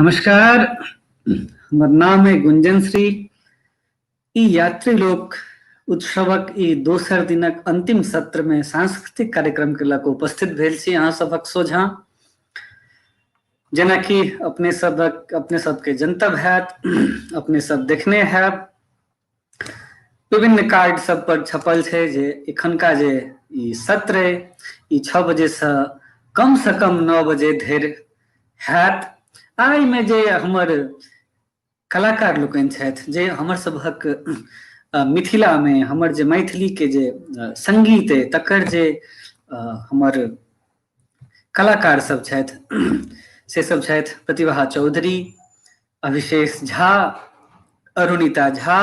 नमस्कार। हमर नाम है गुंजन श्री। ई यात्री लोक उत्सवक ई दोसर दिनक अंतिम सत्र में सांस्कृतिक कार्यक्रम के लक उपस्थित भेल छी अहाँ सभक सोझा। जेना कि अपने सबके जनतब हैत, अपने सब देखने हैब, विभिन्न कार्ड सब पर छपल छै जे एखनका जे ई सत्र है ई 6 बजे से कम 9 बजे धरि हैत। आइ में जे हमर कलाकार लोकनि छथि, जे हमर सभक मिथिला में हमर जे मैथिली के जे संगीत है तकर जे हमर कलाकार सब छथि से सब छथि प्रतिभा चौधरी, अभिषेक झा, अरुणिता झा,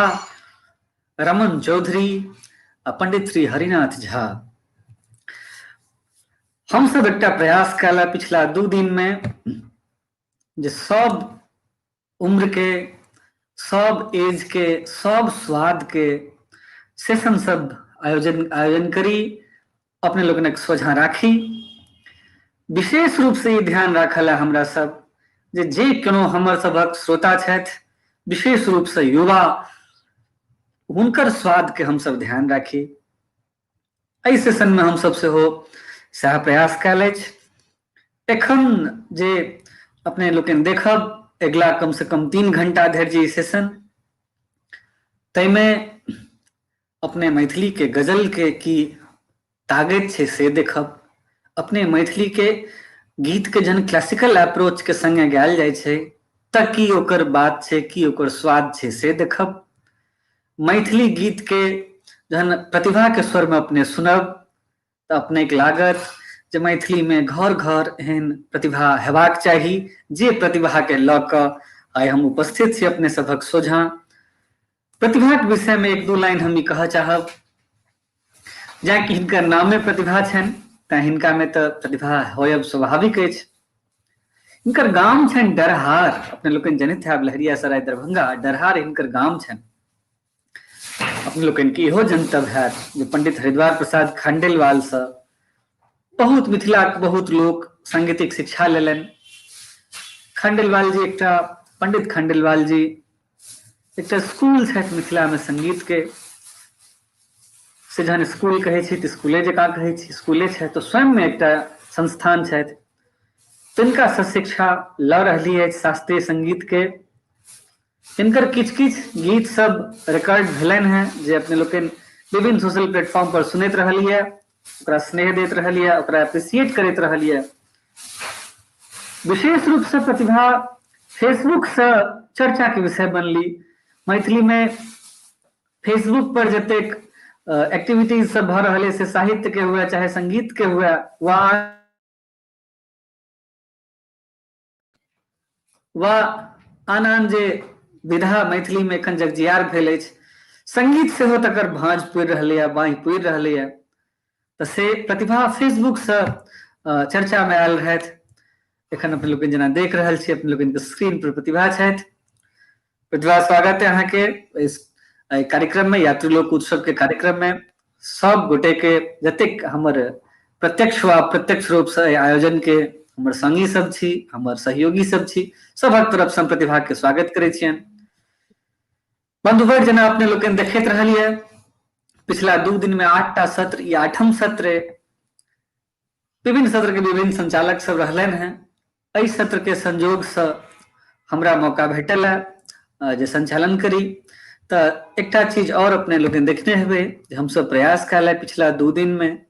रमन चौधरी आ पंडित श्री हरिनाथ झा। हम सब एकटा प्रयास कयला पिछला 2 दिन में जे सब उम्र के, सब एज के, सब स्वाद के सेशन सब आयोजन करी, अपने लोगनक सोझा राखी। विशेष रूप से ये ध्यान राखल है हमरा सब जे कोनो हमर सबक श्रोता छथि, विशेष रूप से युवा, हुनकर स्वाद के हम सब ध्यान राखी। एहि सेशन में हम सब सेहो सएह प्रयास कयल अछि। एखन जे अपने लोकनि देखब अगला कम से कम 3 घंटा धरि जे सेशन, तैमें अपने मैथिली के गजल के की ताकत छै से देखब। अपने मैथिली के गीत के जहन क्लासिकल अप्रोच के संगे गायल जाय छै त की ओकर बात छै, की ओकर स्वाद छै से देखब। मैथिली गीत के जहन प्रतिभा के स्वर में अपने सुनब त अपने के लागत जे मैथिली में घर घर एहन प्रतिभा हेबाक चाही, जे प्रतिभा के ल क आइ हम उपस्थित छी अपने सभक सोझा। प्रतिभा के विषय में 1-2 लाइन हम कह चाहब। जहाँ कि हिनकर नामे प्रतिभा छनि त हिनका में त प्रतिभा होयब स्वाभाविक अछि। हिनकर गाम छनि डरहार, अपने लोकनि जनैत हैब लहरियासराय दरभंगा, डरहार हिनकर गाम छनि। अपने लोकनि के इहो जनतब हैत जे पंडित हरिद्वार प्रसाद खंडेलवाल से बहुत मिथिला के बहुत लोक सांगीतिक शिक्षा लेलनि। खंडेलवाल जी पंडित खंडेलवाल जी एकटा स्कूल छथि मिथिला में संगीत के, से जहन स्कूल कहै छी तऽ स्कूले जकाँ कहै छी, स्कूले छै तो स्वयं में एकटा संस्थान छथि। तिनका से शिक्षा ल रहली अछि शास्त्रीय संगीत के। इनकर किछ गीत सब रिकॉर्ड भेलनि हैं जे अपने लोकनि विभिन्न सोशल प्लेटफॉर्म पर सुनैत रहलिए, ओकरा स्नेह दैत रहलिए, ओकरा अप्रिशिएट करैत रहलिए। विशेष रूप से प्रतिभा फेसबुक से चर्चा के विषय बनली। मैथिली में फेसबुक पर जतेक एक्टिविटीज सब भ रहल है, से साहित्य के हुए चाहे संगीत के हुए वा आन जे विधा मैथिली में एखन जगजियार भेल अछि, संगीत सेहो तकर भांज पुरि रहलै है, बाँहि पुरि रहलै है। तऽ से प्रतिभा फेसबुक से चर्चा में आयल रहथि। एखन अपने लोकनि जेना देख रहल छी, अपने लोकनि के स्क्रीन पर प्रतिभा छथि। प्रतिभा, स्वागत है अहाँ के इस कार्यक्रम में, यात्री लोक उत्सव के कार्यक्रम में। सब गोटे के जतेक हमर प्रत्यक्ष व अप्रत्यक्ष रूप से आयोजन के हमर संगी सब छी, हमर सहयोगी सब छी, सबहक तरफ से प्रतिभा के स्वागत करै छियनि। बंधुवर, जेना अपने लोकनि देखैत रहलिए पिछला 2 दिन में 8टा सत्र, या 8म सत्र। विभिन्न सत्र के विभिन्न संचालक सब रहलनि हैं। एहि सत्र के संजोग से हमरा मौका भेटल है जे संचालन करी। तो एकटा चीज और अपने लोगन देखने हेबे जे हम सब प्रयास कयला पिछला 2 दिन में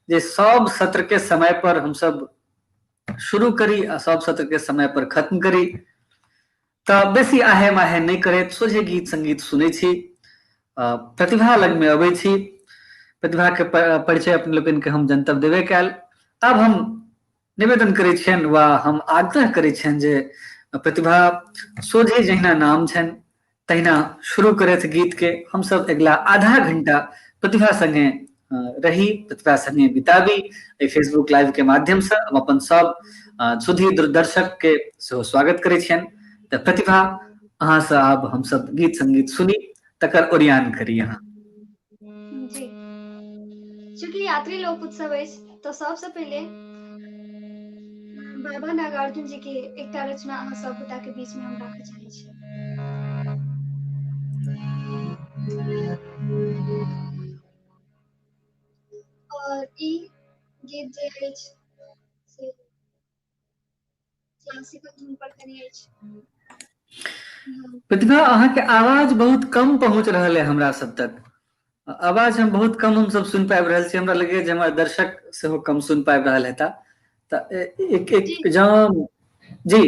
जे सब सत्र के समय पर हम सब शुरू करी आ सब सत्र के समय पर खत्म करी। तो बेसी आहे माहे नहीं करे, सोझे गीत संगीत सुनै छी, प्रतिभा लग में अबै छी। प्रतिभा के परिचय अपने लोगन के हम जनतब देबे कयल। अब हम निवेदन करै छियनि वा हम आग्रह करै छियनि जे प्रतिभा सोझे जहिना नाम छनि तहिना शुरू करैथ गीत के। हम सब अगला आधा घंटा प्रतिभा संगे रही, प्रतिभा संगे बिताबी। फेसबुक लाइव के माध्यम से हम अपन सब सुधी दूरदर्शक के सेहो स्वागत करै छियनि। तऽ प्रतिभा, अहाँ से आब हम सब गीत संगीत सुनी, तकर ओरियान करी अहाँ। जी, चूंकि यात्री लोक उत्सव अछि तो सबसे पहले बाबा नागार्जुन जी के एकटा रचना अहाँ सब गोटा के बीच में हम राखऽ चाहै छी। और ई गीत जे अछि से क्लासिकल धुन पर कने अछि। प्रतिभा अहाँ के आवाज बहुत कम पहुंच रहल है हमरा सब तक। आवाज हम बहुत कम हम सब सुन पाबि रहल छी। हमरा लगे जे हमारा दर्शक सेहो कम सुन पाबि रहल हेता। त एक एक जहाँ जी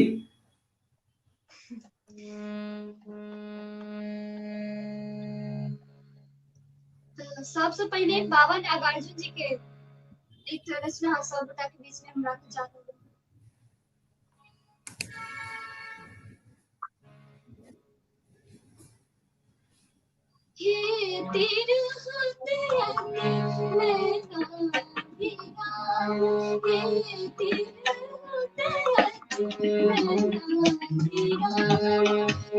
सबसे पहले बाबा नागार्जुन जी के एक रचना सब गोटा के बीच में हम राखऽ चाहब। ये तेरे होते मैं गिरा, ये तेरे होते मैं गिरा,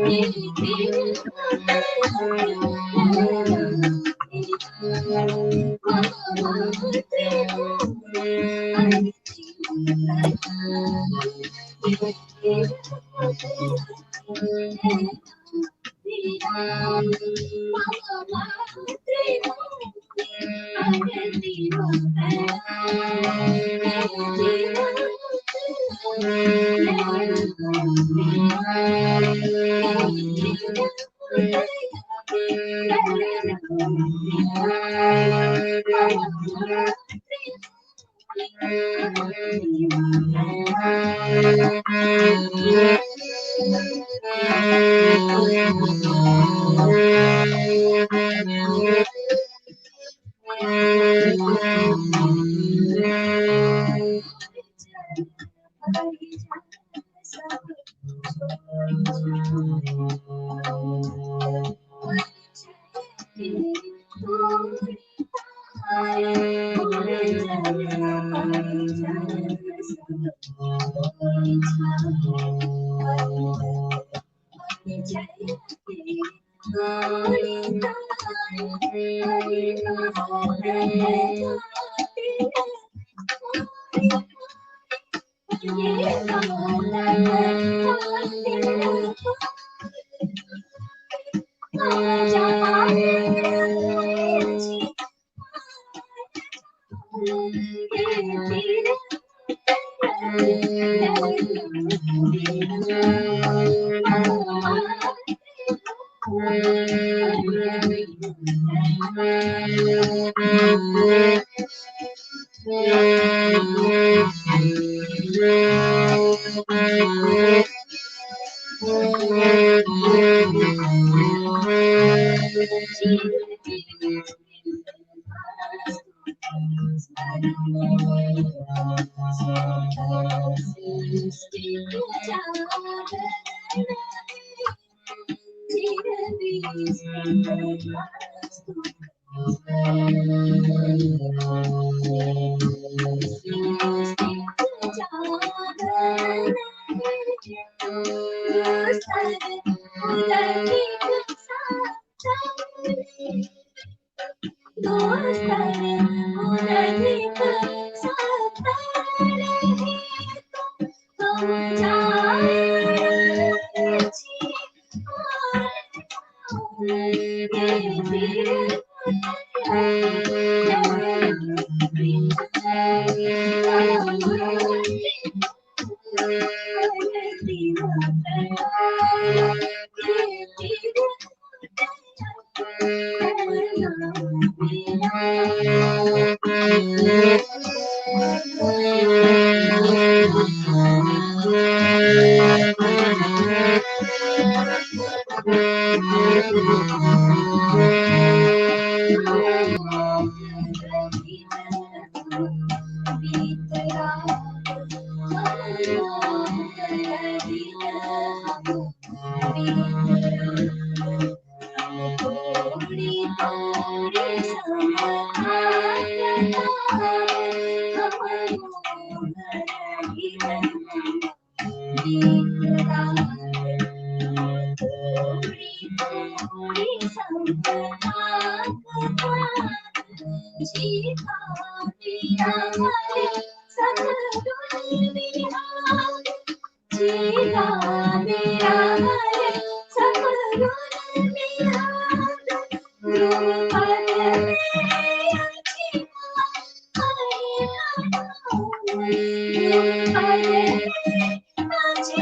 ये तेरे होते जीना मेरा है सब रोल मेरा रूप पद में अच्छी माए रूप पद में अच्छी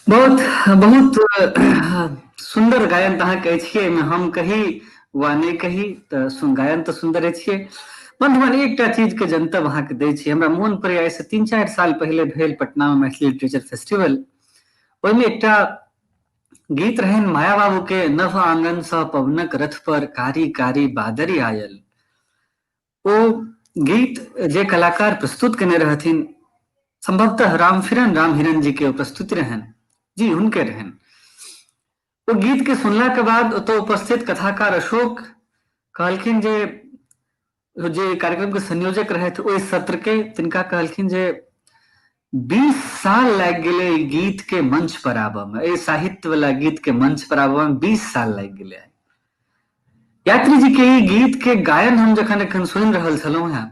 बहुत बहुत सुंदर गायन अहाँ कहै छियै, एहिमे हम कही वा नहि कही तऽ गायन तऽ सुंदरे छियै। बंधुगण एकटा चीज के जनतब अहाँके दै छी, हमरा मोन पड़ैया एहिसँ 3-4 साल पहिले भेल पटना में मैथिली लिटरेचर फेस्टिवल, ओहिमे एकटा गीत रहनि माया बाबू के, नभ आंगन सँ पवनक रथ पर कारी कारी बादरी आयल। ओ गीत जे कलाकार प्रस्तुत केने रहथिन, संभवतः राम हिरन जी के ओ प्रस्तुति रहनि, जी हुनके रहनि। ओ गीत के सुनला के बाद ओतऽ उपस्थित कथाकार अशोक कहलखिन जे कार्यक्रम के संयोजक रहथि ओहि सत्र के, तिनका कहलखिन जे 20 साल लागि गेलै ई गीत के मंच पर आबऽ में, एहि साहित्य वाला गीत के मंच पर आबऽ में 20 साल लागि गेलै। यात्री जी के ई गीत के गायन हम जखन एखन सुनि रहल छलहुँ हैं,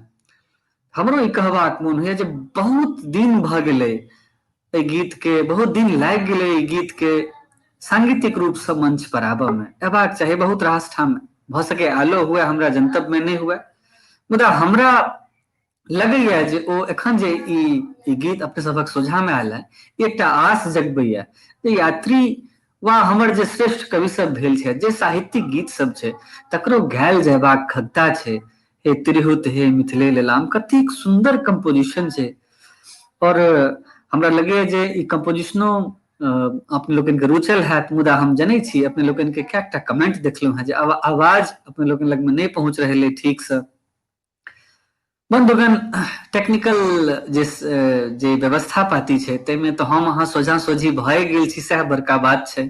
हमरो ई कहबाक मोन होइया जे बहुत दिन भऽ गेलै एहि गीत के, बहुत दिन लागि गेलै ई गीत के सांगीतिक रूप से मंच पर आबऽ में। अयबाक चाही, बहुत रास ठाम भऽ सके आलो हुए, हमरा जनतब में नहीं हुए, मुदा हमरा लगैया जे ओ एखन जे ई गीत अपने सभक सोझा में आयल है, एकटा आस जगबैया जे यात्री वा हमर जे श्रेष्ठ कवि सब भेल छै, जे साहित्यिक गीत सब छै, तकरो गायल जयबाक खगता छै। हे त्रिहुत हे मिथिले लेलाम, कतेक सुंदर कंपोजिशन छै। और हमरा लगैया जे ई कंपोजिशनो अपने लोगन के रुचल हैत, मुदा हम जनै छी अपने लोगन के कएकटा कमेंट देखलहुँ हैं जे आवाज अपने लोगन लग में नहीं पहुंच रहलै ठीक से। बंधुगण, टेक्निकल जे व्यवस्था पाती छै ताहिमे तऽ हम अहाँ सोझा सोझी भए गेल छी, सएह बड़का बात छै।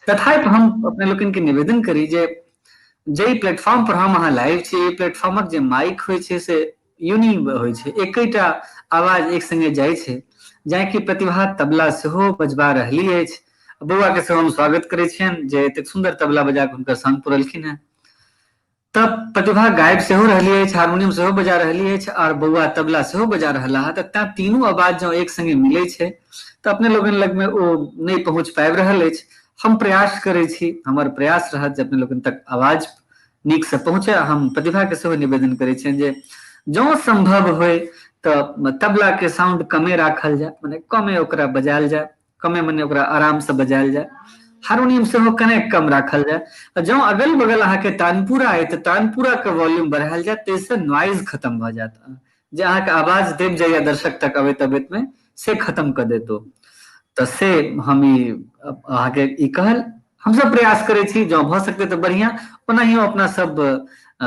तथापि हम अपने लोगन के निवेदन करी जे जे प्लेटफॉर्म पर हम अहाँ लाइव छी, ई प्लेटफॉर्मक जे माइक होइ छै से यूनि होइ छै, एकेटा आवाज एक संगे जाइ छै। जाहि प्रतिभा तबला सेहो बजबा रहली अछि, बौआ के सेहो हम स्वागत करै छियनि जे एतेक सुंदर तबला बजा कऽ हुनकर संग पुरलखिन हैं। तब प्रतिभा गायब सेहो रहली अछि, हारमोनियम सेहो बजा रहली अछि, और बौआ तबला सेहो बजा रहला है। तऽ तीनू आवाज जँ एक संगे मिलै छै तऽ अपने लोगन लग में ओ नहीं पहुंच पाबि रहल अछि। हम प्रयास करै छी, हमर प्रयास रहत जे अपने लोगन तक आवाज नीक से पहुंचे। हम प्रतिभा के सेहो निवेदन करै छियनि जे जँ संभव होय तऽ तबला के साउंड कमे राखल जाय, मने कमे ओकरा बजायल जाय, कमे मने ओकरा आराम से बजायल जाय। हारमोनियम सेहो कने कम राखल जाय। जँ अगल बगल अहाँके तानपुरा अइ तऽ तानपुरा के वॉल्यूम बढ़ायल जाय, ताहिसँ नॉइज खत्म भऽ जायत, जे अहाँके आवाज देब जाइया दर्शक तक अबैत अबैत में से खत्म कर देतो। तऽ से हम ई अहाँके ई कहल हमसब प्रयास करै छी, जँ भऽ सकतै तऽ बढ़िआँ, ओनाहियो अपना सब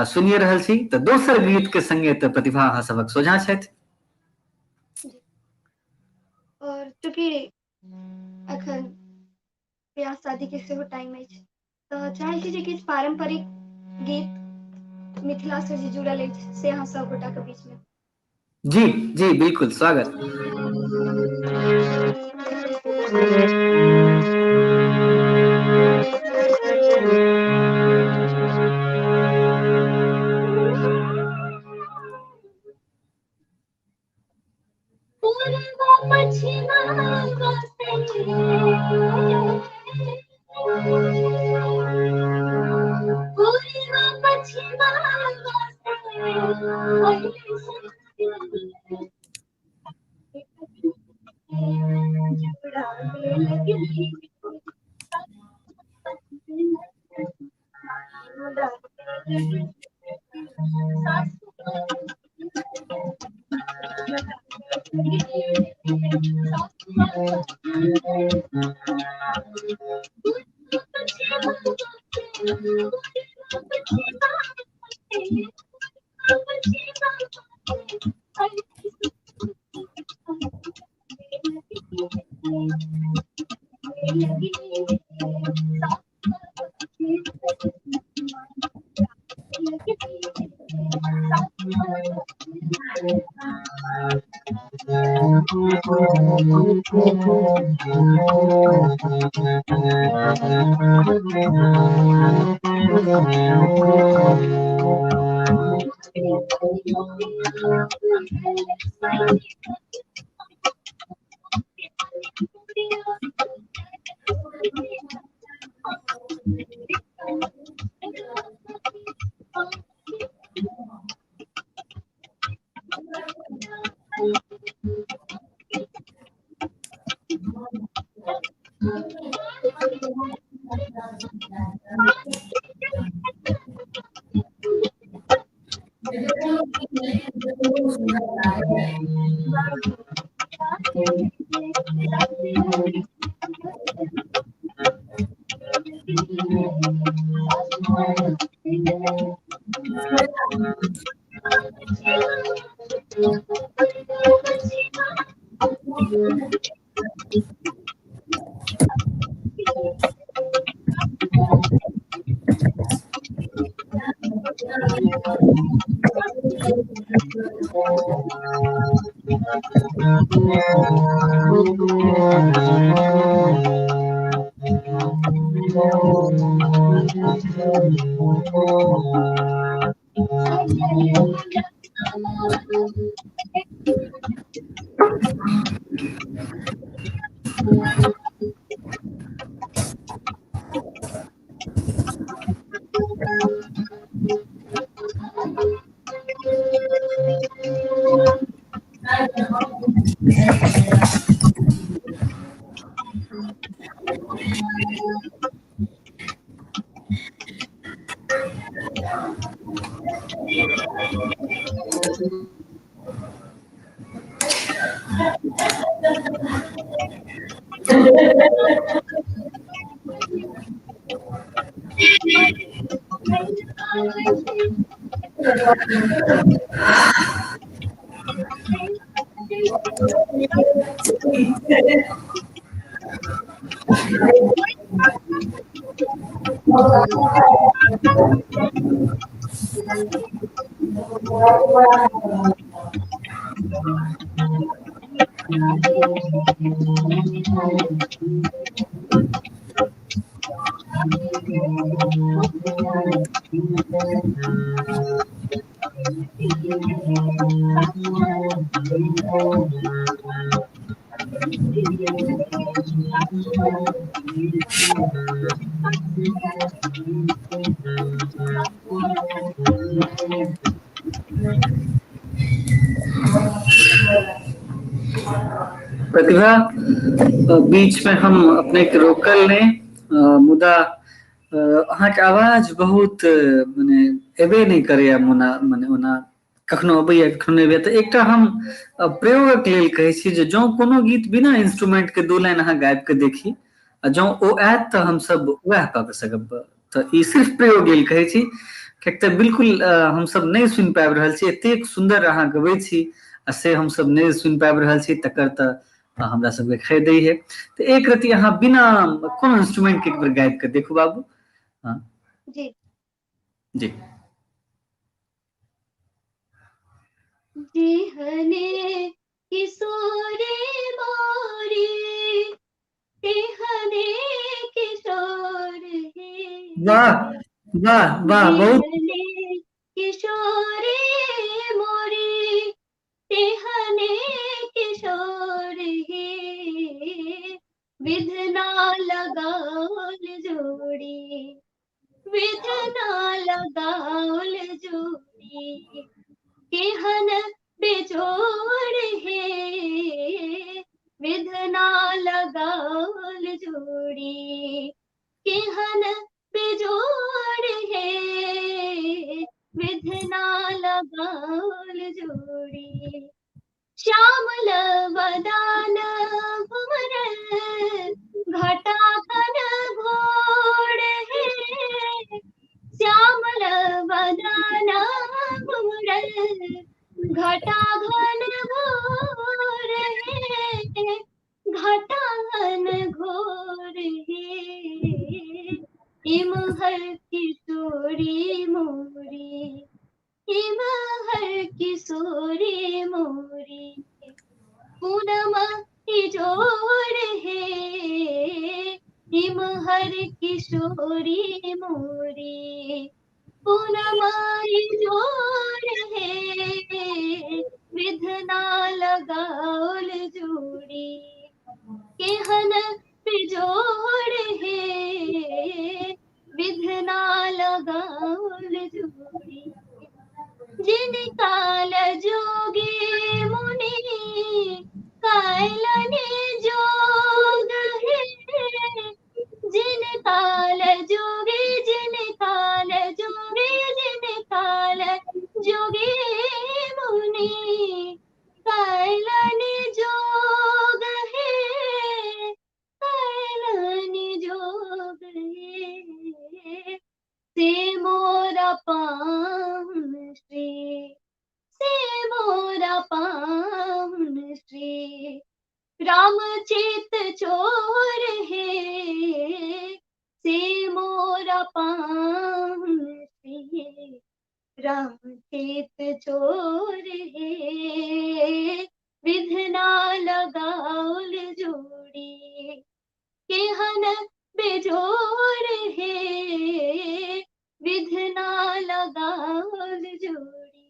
सुनिए रहल छी। तऽ दोसर गीत के संगे तऽ प्रतिभा अहाँ सभक सोझा छथि। और चूंकि अखन ब्याह शादी के सेहो टाइम अछि, तऽ चाहै छी जे किछु पारंपरिक गीत मिथिला से जे जुड़ल अछि से अहाँ सब गोटा के बीच में। जी जी बिल्कुल, स्वागत। प्रतिभा, बीच में हम अपने के रोकल ने, मुदा अहाँके आवाज बहुत मने एबे नहीं करैया मुना मने ओना कखनो अबैया कखनो नहीं अबैया। तऽ एकटा हम प्रयोगक लेल कहै छी जे जँ कोनो गीत बिना इंस्ट्रूमेंट के दू लाइन अहाँ गाबि के देखी आ जँ ओ आयत तऽ हमसब वएह कऽ के सकब। तऽ ई सिर्फ प्रयोग लेल कहै छी, कियाक तऽ बिल्कुल हमसब नहीं सुनि पाबि रहल छी, एतेक सुंदर अहाँ गबै छी आ से हमसब नहीं सुनि पाबि रहल छी, तकर तऽ हमरा सबके खरीदै है। तो एक रति अहाँ बिना कोनो इंस्ट्रूमेंट के एक बेर गाबि के देखू बाबू। हाँ जी जी। जिहने किशोरे मोरी तिहने किशोर वाह हे, वाह वाह, बहुत जिहने किशोरे मोरी तिहने किशोर हे, विधना लगाओल जोड़ी, विधना लगाओल जोड़ी, केहन बेजोड़ हे, विधना लगाओल जोड़ी, केहन बेजोड़ हे, विधना लगाओल जोड़ी। श्यामल वदन भुमर घटा घन घोर हे, श्यामल वदन भुमर घटा घन घोर हे, घटा घन घोर हे, इमहर किशोरी मोरी, इमहर किशोरी मोरी। पूनमा जोड़ है हिमहर किशोरी मोरी, पूनमा जोड़ है विधना लगाओल जोड़ी, केहन बिजोड़ है विधना लगाओल जोड़ी, जिन काल जोगे मुनि कायलनि जोग है, जिन काल जोगे जिन काल जोगे जिन काल जोगे मुनि कायलनि जोग है, कायलनि जोग है, से मोरा पाहुन श्री, से मोरा पाहुन श्री, राम चेत चोर है, से मोरा पाहुन श्री, राम चेत चोर है, विधना लगाओल जोड़ी, केहन बेजोड़ है विधना लगाओल जोड़ी।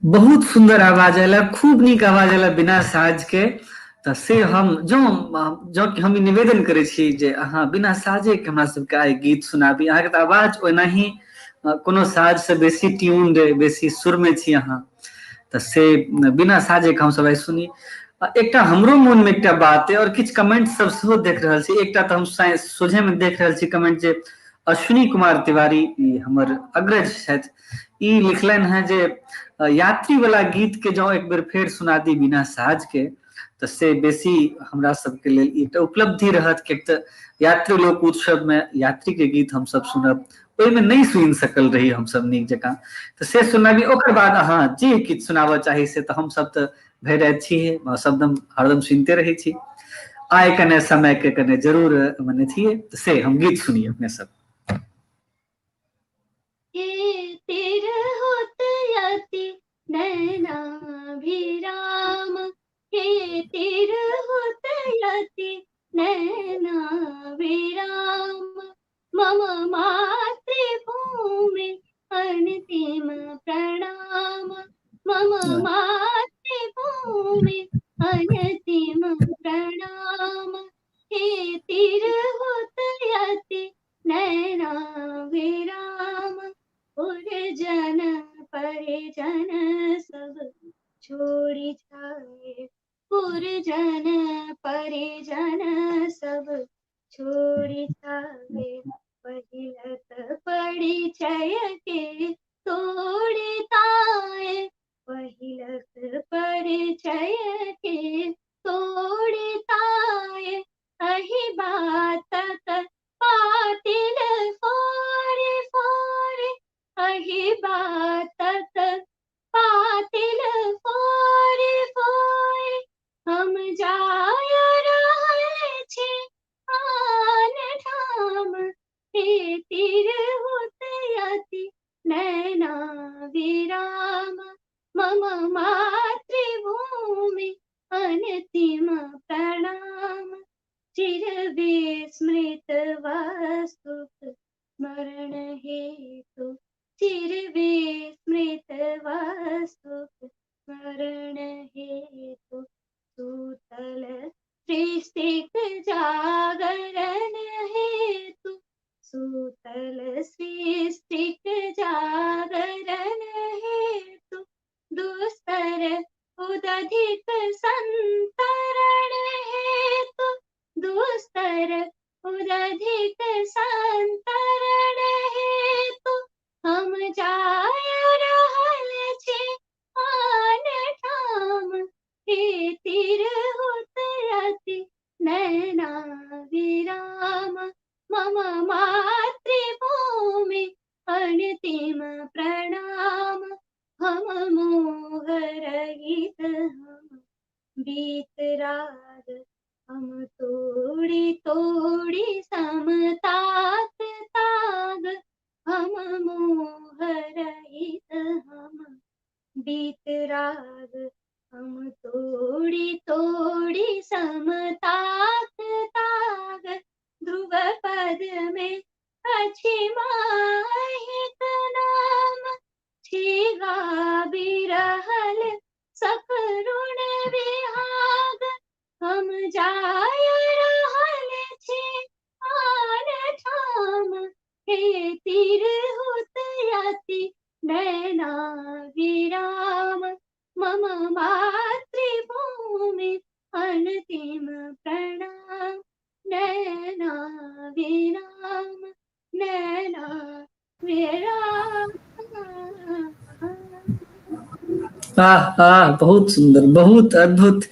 बहुत सुंदर आवाज आयल, खूब नीक आवाज आयल बिना साज के। तऽ से हम जँ हम ई निवेदन करै छी जे अहाँ बिना साजे के हमरा सबके आइ गीत सुनाबी। अहाँके तऽ आवाज ओनाही कोनो साज से बेसी ट्यून्ड, बेसी सुर में छी अहाँ, तऽ से बिना साजे के हमसब आइ सुनी। एकटा हमरो मन में एकटा बात है और किछु कमेंट सब सेहो देख रहल छी। एकटा तऽ हम सोझे में देख रहल छी कमेंट जे अश्विनी कुमार तिवारी, ई हमर अग्रज छथि, ई लिखलनि हैं जे यात्री वाला गीत के जँ एक बेर फेर सुना दी बिना साज के, तऽ से बेसी हमरा सबके लेल एकटा उपलब्धि रहत। किएक तऽ यात्री लोक उत्सव में यात्री के गीत हमसब सुनब, ओहिमे नहीं सुनि सकल रही हमसब नीक जकाँ। तऽ से सुनाबी, ओकर बाद अहाँ जे किछु सुनाबऽ चाही से तऽ हमसब तऽ भरि राति छी शब्दम हरदम सुनते रहे छी। आइ कने समय के कने जरूर मने थिए, तऽ से हम गीत सुनिए अपने सब। तीर होत यति नैना भिराम, हे तीर होत यति नैना भिराम, मम मातृभूमि अन्तिम प्रणाम, मम मातृभूमि अन्तिम प्रणाम, हे तीर होत यति नैना विराम, पुरजन परिजन सब छोड़ी जाए, पुरजन परिजन सब छोड़ी जाए, पहिलक परिचय के तोड़ी ताए, पहिलक परिचय के तोड़ी ताए, अहि बातक पातिल फोरे फोरे, अहि बातक पातिल फोरे फोरे, हम जाय रहल छी आन ठाम, हे तीर होत यति नैना विराम, मम मातृभूमि अन्तिम प्रणाम, चिरविस्मृत वस्तु स्मरण हेतु, चिरविस्मृत वस्तु स्मरण हेतु, सूतल सृष्टिक जागरण हेतु, सूतल सृष्टिक जागरण हेतु, दुस्तर उदधिक संतरण हेतु, दुस्तर उदधिक संतरण हेतु, हम जाय रहल छी आन ठाम, हे तीर होत यति नैना विराम, मम मातृभूमि अन्तिम प्रणाम, हम मोह रहित हम बीतराग, हम तोड़ी तोड़ी समतात ताग, हम मोह रहित हम बीत छी माहित नाम छीगा बिरहल सकरुण विहाग हम जाय रहल छी आन ठाम हे तीर हुत याति नैना विराम मम मातृभूमि अन्तिम प्रणाम नैना विराम नैना विराम। बहुत सुंदर, बहुत अद्भुत।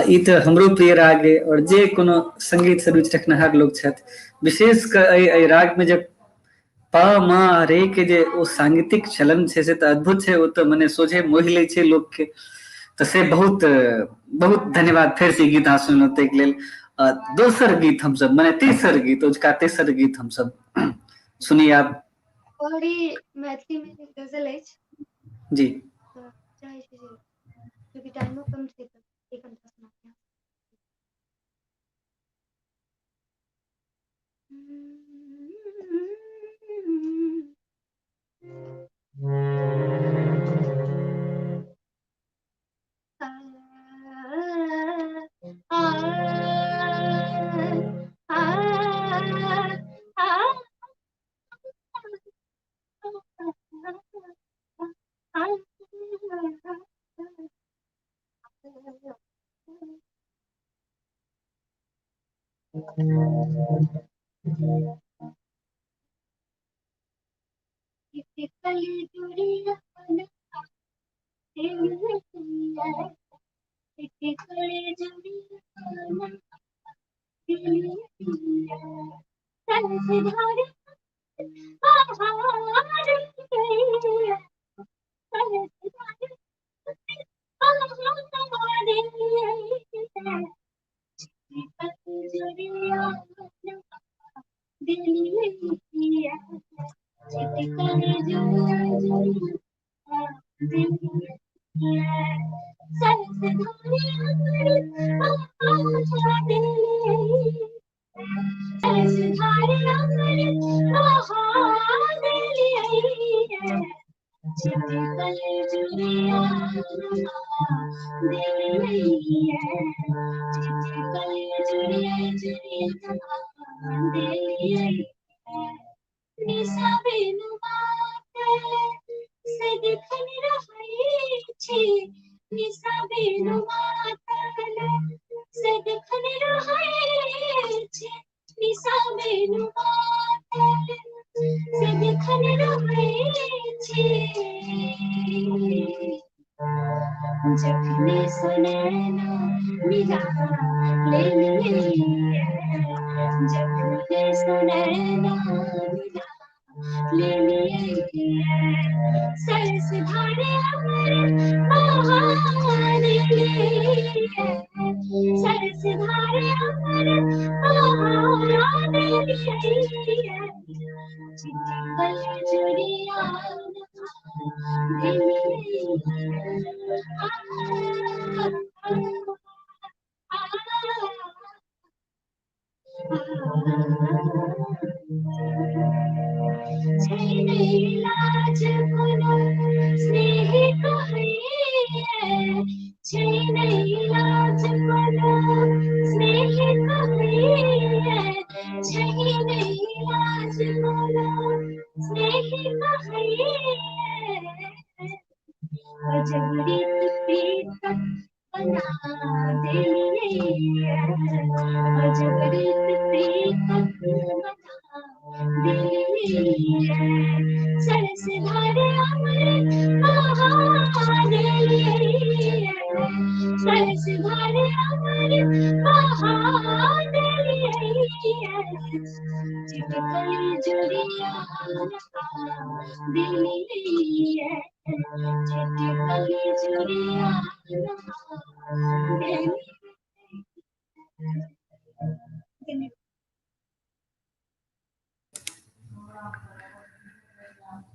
ई तऽ हमरो प्रिय राग अइ, और जे कोनो संगीत से रुचि रखनिहार लोक छथि, विशेष कऽ एहि राग में जे प म रे के जे ओ सांगीतिक चलन छै से तऽ अद्भुत छै, ओ तऽ मने सोझे मोहि लै छै लोक के। तऽ से बहुत बहुत धन्यवाद फेर से गीत अहाँ सुनलहुँ ताहिके लेल। दोसर गीत हमसब मने तेसर गीत, उसका तेसर गीत हमसब सुनी आब। और ई मैथिली में गजल अछि जी तऽ चाहे छी जे क्योंकि टाइमो कम छै तऽ एक घंटा सुनाते हैं।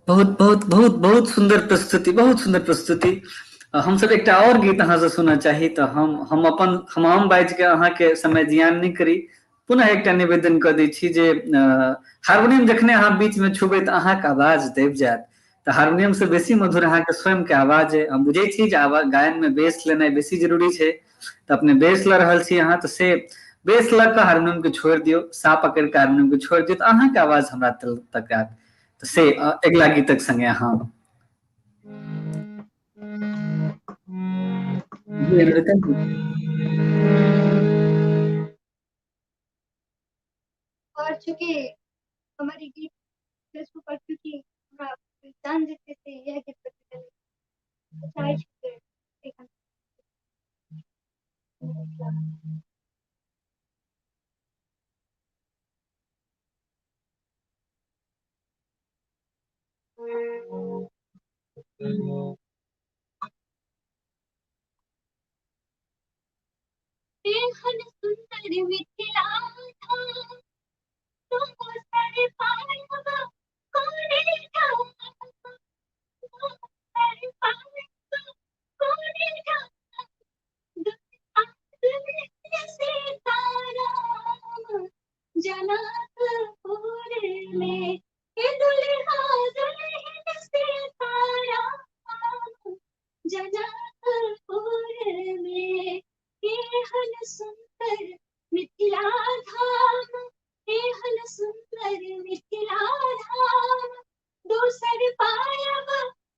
बहुत बहुत बहुत बहुत सुंदर प्रस्तुति, बहुत सुंदर प्रस्तुति। हम सब एकटा और गीत अहाँ से सुनना चाही, तो हम अपन हम बाजि के अहाँ के समय जियान नहीं करी। पुनः एकटा निवेदन कऽ दै छी जे हार्मोनियम जखने अहाँ बीच में छुबै तऽ अहाँके आवाज दबि जायत, तऽ हार्मोनियम से बेसी मधुर अहाँके स्वयं के आवाज है। हम बुझे छी जे आवाज गायन में बेस लेनाइ बेसी जरूरी छै, तऽ अपने बेस लऽ रहल छी अहाँ, तऽ से बेस लऽ कऽ हार्मोनियम के छोड़ि दियौ, सा पकड़ि कऽ हार्मोनियम के छोड़ि दियौ, तऽ अहाँके आवाज हमरा तक आयत। तऽ से अगिला गीतक संगे अहाँ और चूंकि हमारी गीत फेसबुक पर, क्योंकि हमरा पहचान जेते से यह गीत पर चाहे छे एखन एहन सुंदर मिथिला था, तुम सर पायब कोने ठाम, सर पायब कोने ठाम, सीताराम जनकपुर में, हे दुल्हा दुल्हन सीताराम जनकपुर में, एहन सुंदर मिथिला धाम, एहन सुंदर मिथिला धाम, दोसर पायब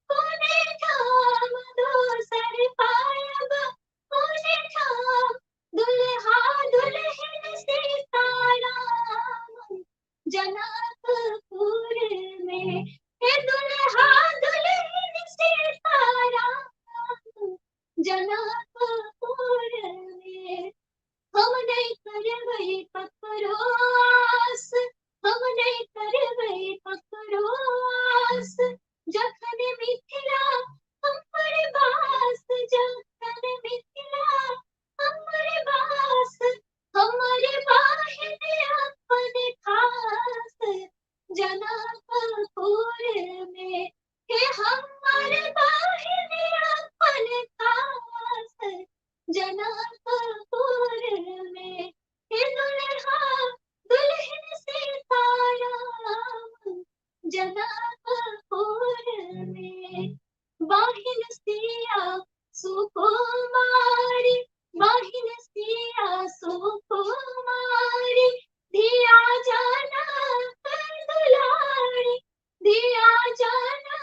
कोने ठाम, दोसर पायब कोने ठाम, दुल्हा दुल्हन सीताराम जनकपुर में, हे दुल्हा दुल्हन सीताराम जनकपुर में। हम नहीं करबै ककरो आस, हम नहीं करबै ककरो आस, जखन मिथिला हमर बास, जखन मिथिला हमर बास, हमर बाहिन अपन खास जनकपुर में, हे हमर बाहिन अपन खास जनकपुर में, हे दुल्हा दुल्हन सीताराम जनकपुर में। बाहिन सिया सुकुमारी, बाहिन सिया सुकुमारी, दिया जाना कर दुलारी, दिया जाना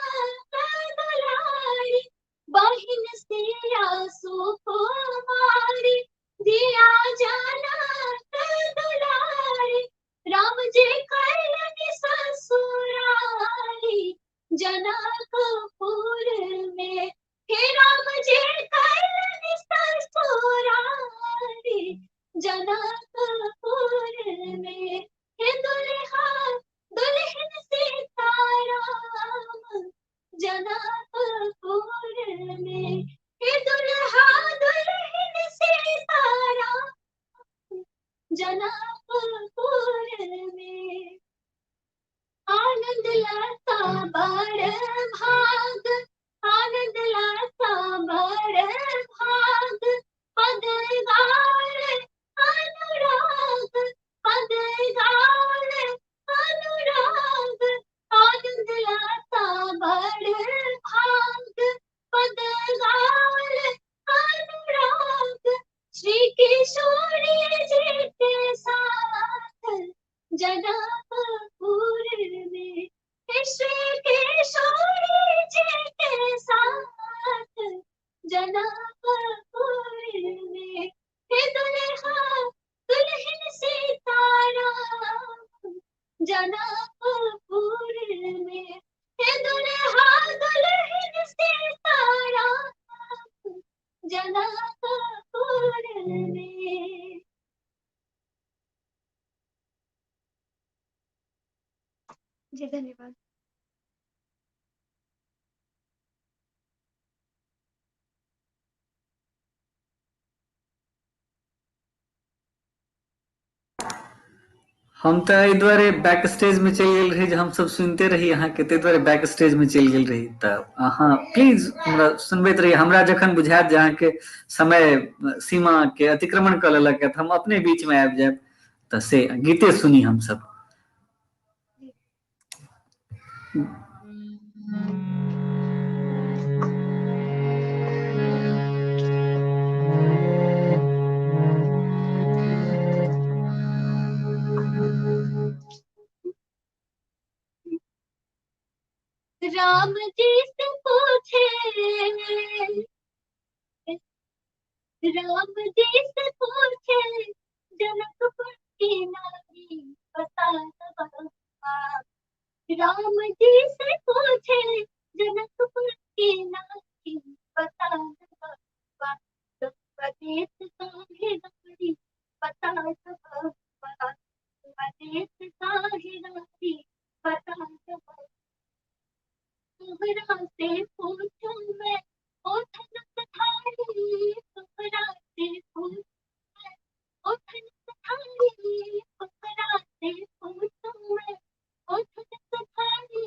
कर दुलारी, बाहिन सिया सुकुमारी, दिया जाना कर दुलारी, राम जी कल्याणी ससुरारी जनकपुर में, हे राम जी कल्याणी ससुरारी जनकपुर में, हे दुल्हा दुल्हन सीताराम जनकपुर में, हे दुल्हा दुल्हन सीताराम जनकपुर में। आनंद लता बड़ भाग, आनंद लता बड़ भाग, पद गाल अनुराग, पद गाल अनुराग, आनंद लता बड़ भाग, पद गाल अनुराग, श्री किशोरी जी के साथ जनकपुर में, श्री किशोरी जी के साथ जनकपुर में, हे दुल्हा दुल्हन सीताराम जनकपुर में, हे दुल्हा दुल्हन सीताराम जनकपुर में। जी धन्यवाद। हम तो एहि दुआरे बैक स्टेज में चलि गेल रही जे हम सब सुनते रही अहाँके, ताहि दुआरे बैक स्टेज में चलि गेल रही। तऽ अहाँ प्लीज हमरा सुनबैत रही, हमरा जखन बुझायत जे अहाँके समय सीमा के अतिक्रमण कऽ लेलक तऽ हम अपने बीच में आबि जायब, तो से गीते सुनी हम सब। राम जी से पूछे, राम जी से पूछे जनकपुर की नारी बता बाबा। राम जी से पूछे जनकपुर की नारी बता बाबा। देश काहे नारी बता बाबा। देश काहे नारी बता बाबा। तुहरा से पूछूं मैं ओ धनुष धारी। तुहरा से पूछूं मैं ओ धनुष धारी। तुहरा से पूछूं मैं ओ धनुष धारी।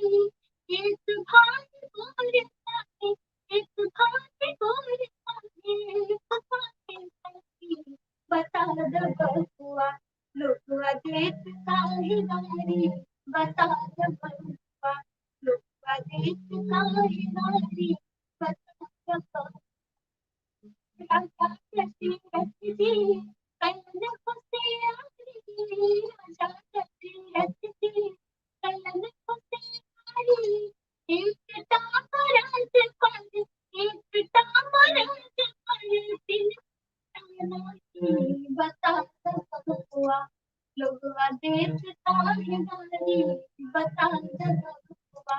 एक भाई गोर साथी, एक भाई गोर साथी, भाई साथी बता दो बबुआ। लोगवा देश काहे नारी बता दो बबुआ। लोगवा देश काहे नारी बता दो बबुआ। राजा दशरथ जी कलन होशियारी। राजा दशरथ जी कलन होशियारी। एक टाका राज्यपाल, एक टाका राज्यपाल, तीन नारी बता दो बबुआ। लोगवा देश काहे नारी बता दो बबुआ।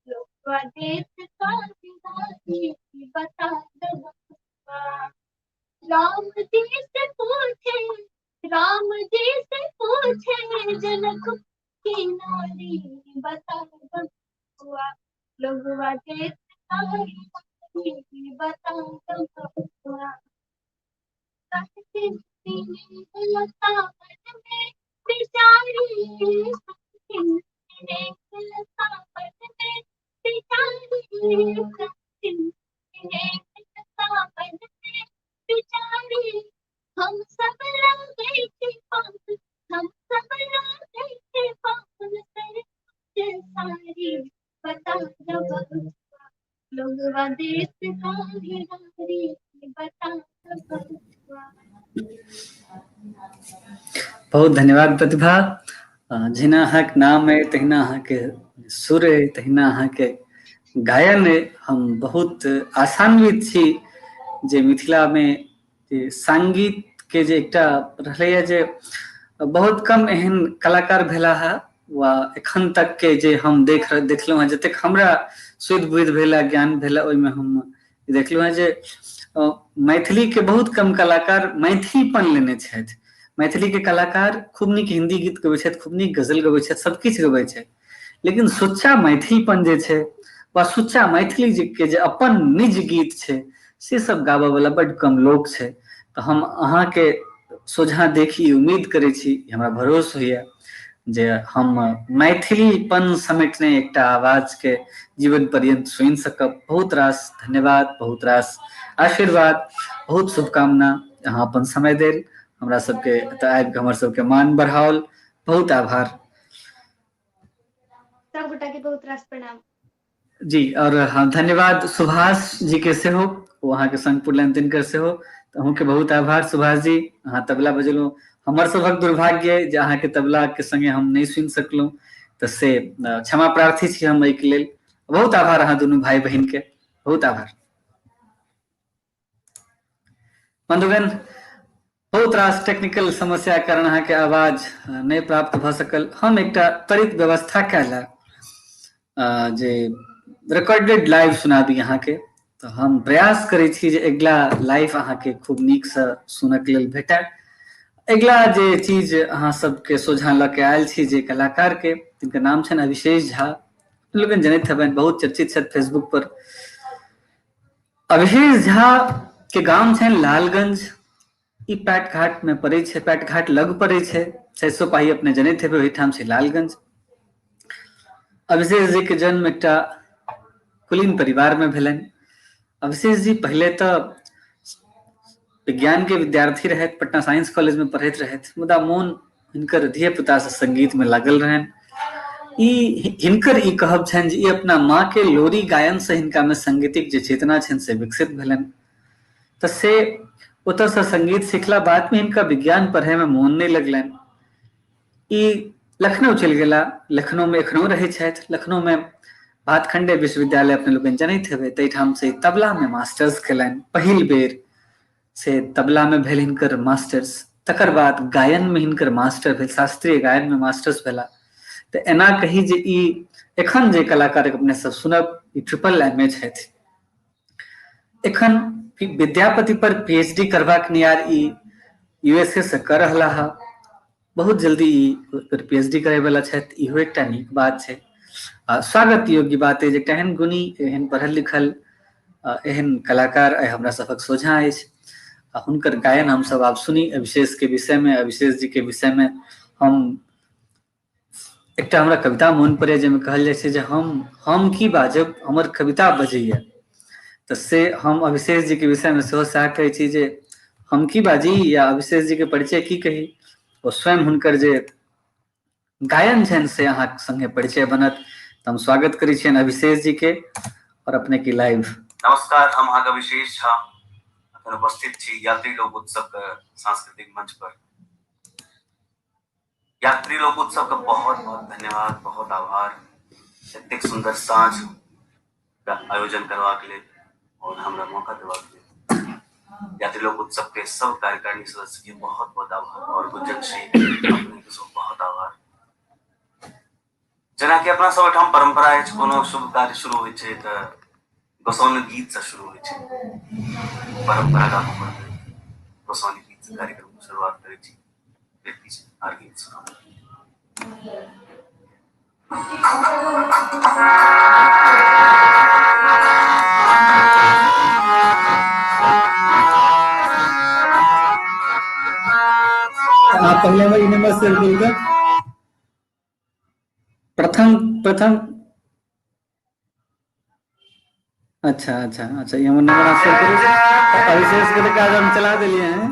लोगवा देश काहे नारी बता दो बबुआ। राम जी से पूछे, राम जी से पूछे जनक की नारी बता दो बबुआ। लोगवा देश काहे नारी बता दो बबुआ। लता मन में बिचारी, लता मन में बिचारी, लता मन में बिचारी। हम सब गए थे पावन, हम सब गए थे पावन सर सारी बता दो बबुआ। लोगवा देश काहे नारी बता दो बबुआ। बहुत धन्यवाद प्रतिभा। जिना अहाँक नाम है तहिना अहाँके सुर है तहिना अहाँके गायन है। हम बहुत आशान्वित छी जे मिथिला में जे संगीत के जे एकटा रहलैया जे बहुत कम एहन कलाकार भेला है वा एखन तक के जे हम देखलहुँ हैं, जतेक हमरा सुध बुध भेला ज्ञान भेला ओहिमे हम देखलहुँ हैं जे मैथिली के बहुत कम कलाकार मैथिलीपन लेने छथि। मैथिली के कलाकार खूब नीक हिंदी गीत गबै छथि, खूब नीक गजल गबै छथि, सब किछु गबै छथि, लेकिन सुच्चा मैथिलीपन जे छै वा सुच्चा मैथिली के जे अपन निज गीत छै से सब गाबऽ वाला बड्ड कम लोग छै। तो हम अहाँके सोझा देखी उम्मीद करै छी, हमरा भरोस होइए जे हम मैथिलीपन समेटने एकटा आवाज के जीवन पर्यंत सुनि सकब। बहुत रास धन्यवाद, बहुत रास आशीर्वाद, बहुत शुभकामना। अहाँ अपन समय देल, हमरा सबके एतऽ आबि कऽ हमर सबके मान बढ़ाओल, बहुत आभार। सब गोटा के बहुत रास प्रणाम जी। और हाँ, धन्यवाद सुभाष जी के सेहो, वो अहाँके संग पुरलनि तिनकर सेहो। तो अहूँके बहुत आभार सुभाष जी, अहाँ तबला बजेलहुँ। हमर सभक दुर्भाग्य जे अहाँके तबला के संगे हम नहीं सुनि सकलहुँ, तो से क्षमा प्रार्थी छी हम एहिके लेल। बहुत आभार अहाँ दुनू भाई बहिन के, बहुत आभार। बंधुगण, बहुत रास टेक्निकल समस्या कारण अहाँके आवाज नहीं प्राप्त भ सकल। हम एकटा त्वरित व्यवस्था कैला जे रिकॉर्डेड लाइव सुनाबी अहाँके। तो हम प्रयास करै छी जे अगिला लाइव अहाँके खूब नीकसँ सुनक लेल भेटै। अगिला जे चीज अहाँ सबके सोझा लऽ के आयल छी जे कलाकार के, तिनकर नाम छनि अभिषेक झा। लोगन जनैत हेबनि, बहुत चर्चित छथि फेसबुक पर। अभिषेक झा के गाम छनि लालगंज। ई पैट घाट में पड़ै छै, पैट घाट लग पड़ै छै। 600 पाही अपने जनैत हेबै, ओहिठाम छै लालगंज। अभिषेक जी के जन्म एकटा कुलीन परिवार में भेलनि। अभिषेक जी पहले तो विज्ञान के विद्यार्थी रहथि, पटना साइंस कॉलेज में पढ़ैत रहथि, मुदा मोन हिनकर धिया पुता से संगीत में लागल रहन। हिनकर ई कहब छनि जे ई अपना माँ के लोरी गायन से हिनका में संगीतिक जे चेतना छनि से विकसित भेलनि। तऽ से ओतऽ से संगीत सिखला बाद में हिनका विज्ञान पढ़े में मोन नहीं लगलनि। ई लखनऊ चलि गेला, लखनऊ में एखनो रहै छथि। लखनऊ में भातखंडे विश्वविद्यालय अपने लोकनि जनैत हेबै, ताहिठाम से तबला में मास्टर्स केलनि। पहिल बेर से तबला में भेल हिनकर मास्टर्स, तकर बाद गायन में हिनकर मास्टर भेल, शास्त्रीय गायन में मास्टर्स भेला। तऽ एना कही जे ई एखन जे कलाकार अपने सब सुनब, ई ट्रिपल एमए छथि। एखन विद्यापति पर पीएचडी करबाक नियार ई यूएसए से कर रहला है। बहुत जल्दी ई पीएचडी करे वाला छथि, इहो एकटा नीक बात छै। स्वागत योग्य बात है जे एकटा एहन गुणी, एहन पढ़ल लिखल, एहन कलाकार आइ हमरा सभक सोझा अछि। हुनकर गायन हम सब आब सुनी। अविशेष के विषय में, अविशेष जी के विषय में हम एकटा हमरा कविता मोन पड़े जाहिमे कहल जाइ छै जे हम की बाजब, हमर कविता बजैया। तऽ से हम अविशेष जी के विषय में सेहो सएह कहै छी जे हम की बाजी या अविशेष जी के परिचय की कही। ओ स्वयं हुनकर जे गायन छनि से अहाँ संगे परिचय बनत। तऽ हम स्वागत करै छियनि अविशेष जी के और अपने की लाइव। नमस्कार, हम अहाँके अविशेष झा अखन उपस्थित छी यात्री लोक उत्सव के सांस्कृतिक मंच पर। यात्री लोक उत्सव का बहुत बहुत धन्यवाद, बहुत आभार एतेक सुंदर साँझ का आयोजन करबाक लेल और हमरा मौका देबाक लेल। यात्री लोक उत्सव के सब कार्यकारिणी सदस्य के बहुत बहुत आभार और गुंजन श्री अपने के सब बहुत आभार। जेना कि अपना सब ओहिठाम परंपरा अछि, कोनो शुभ कार्य शुरू होइ छै तऽ गोसाउनी गीत से शुरू होइ छै। परंपरा का गोसाउनी गीत से कार्यक्रम की शुरुआत करै छी, फिर किछु आर गीत सुनाउ। आप पहले वाली नंबर से बोलकर प्रथम अच्छा अच्छा अच्छा, ये नंबर आप शेयर करू। अविशेष के काज हम चला दिलिए हैं।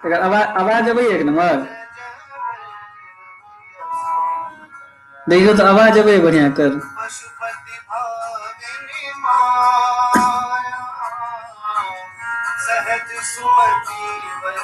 अगर आवाज अबै एक नंबर देखियो तो आवाज अबै बढ़िया कर। सहज सुमति वर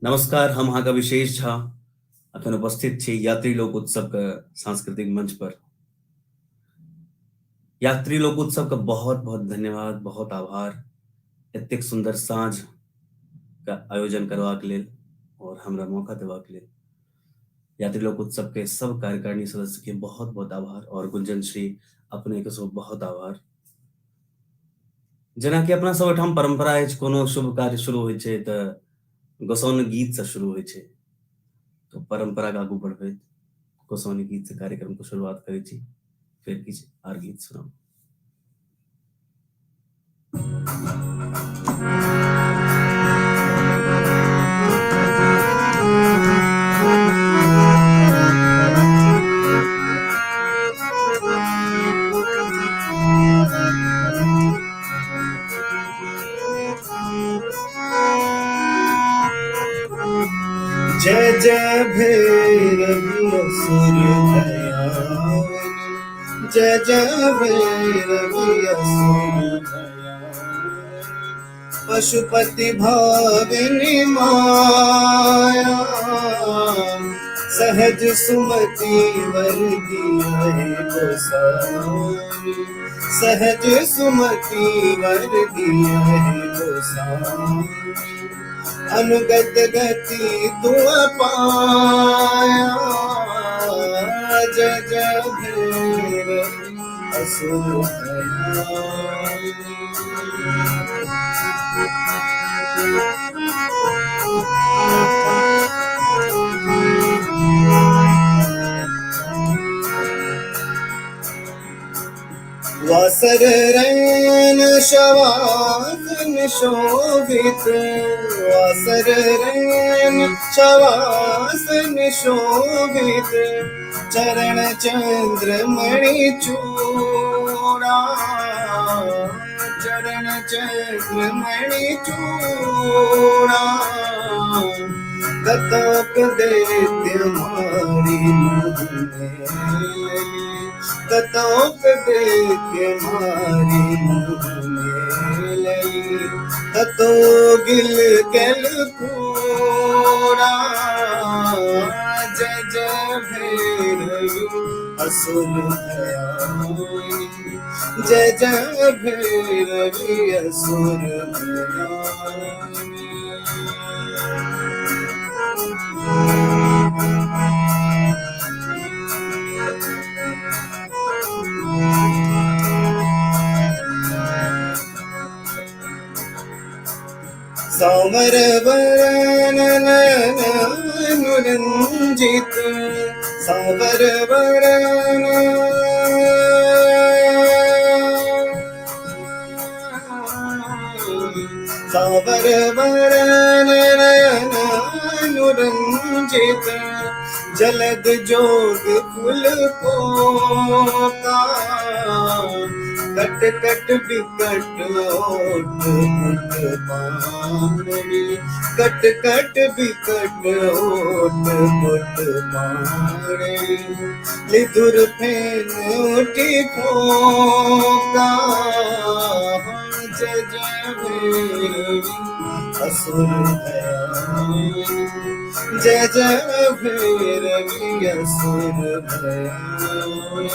नमस्कार, हम अहाँके विशेष झा अखन उपस्थित छी यात्री लोक उत्सव के सांस्कृतिक मंच पर। यात्री लोक उत्सव का बहुत बहुत धन्यवाद, बहुत आभार एतेक सुंदर साँझ का आयोजन करबाक लेल और हमरा मौका देबाक लेल। यात्री लोक उत्सव के सब कार्यकारिणी सदस्य के बहुत बहुत आभार और गुंजन श्री अपने के सब बहुत आभार। जेना कि अपना सब ओहिठाम परंपरा अछि, कोनो शुभ कार्य शुरू होइ छै तऽ गोसाउनी गीत से शुरू होइ छै। तो परंपरा के आगू बढ़बैत गोसाउनी गीत से कार्यक्रम को शुरुआत करै छी, फिर किछु आर गीत सुनाउ। जय जय भैरवी असुर दयाल, जय जय भैरवी असुर दयाल, पशुपति भाविनी माया, सहज सुमति वर दिए गोसाई, सहज सुमति वर दिए गोसाई, अनुगत गति तू पाया, जय जय भैरवी असुर दयाल। वासर रैन शवासन शोभित, वासर रैन शवासन शोभित, चरण चंद्र मणि चूड़ा, चरण चंद्र मणि चूड़ा, कतक दैत्य मारी मुँह में, कतक दैत्य मारी मुँह में लई, कतो गिल गल पूरा, जय जय भैरवी असुर दयाल, जय जय भैरवी असुर दयाल। सावर वरन नयन अनुरंजित, सावर वरन सावर वरन नयन अनुरंजित, जलद जोग फुल पोता, कट कट बिकट ओट पुट पानी, कट कट बिकट ओट पुट पानी, लिधुर फेन उठी फोका, जय जय भैरवी असुर दयाल, जय जय भैरवी असुर दयाल।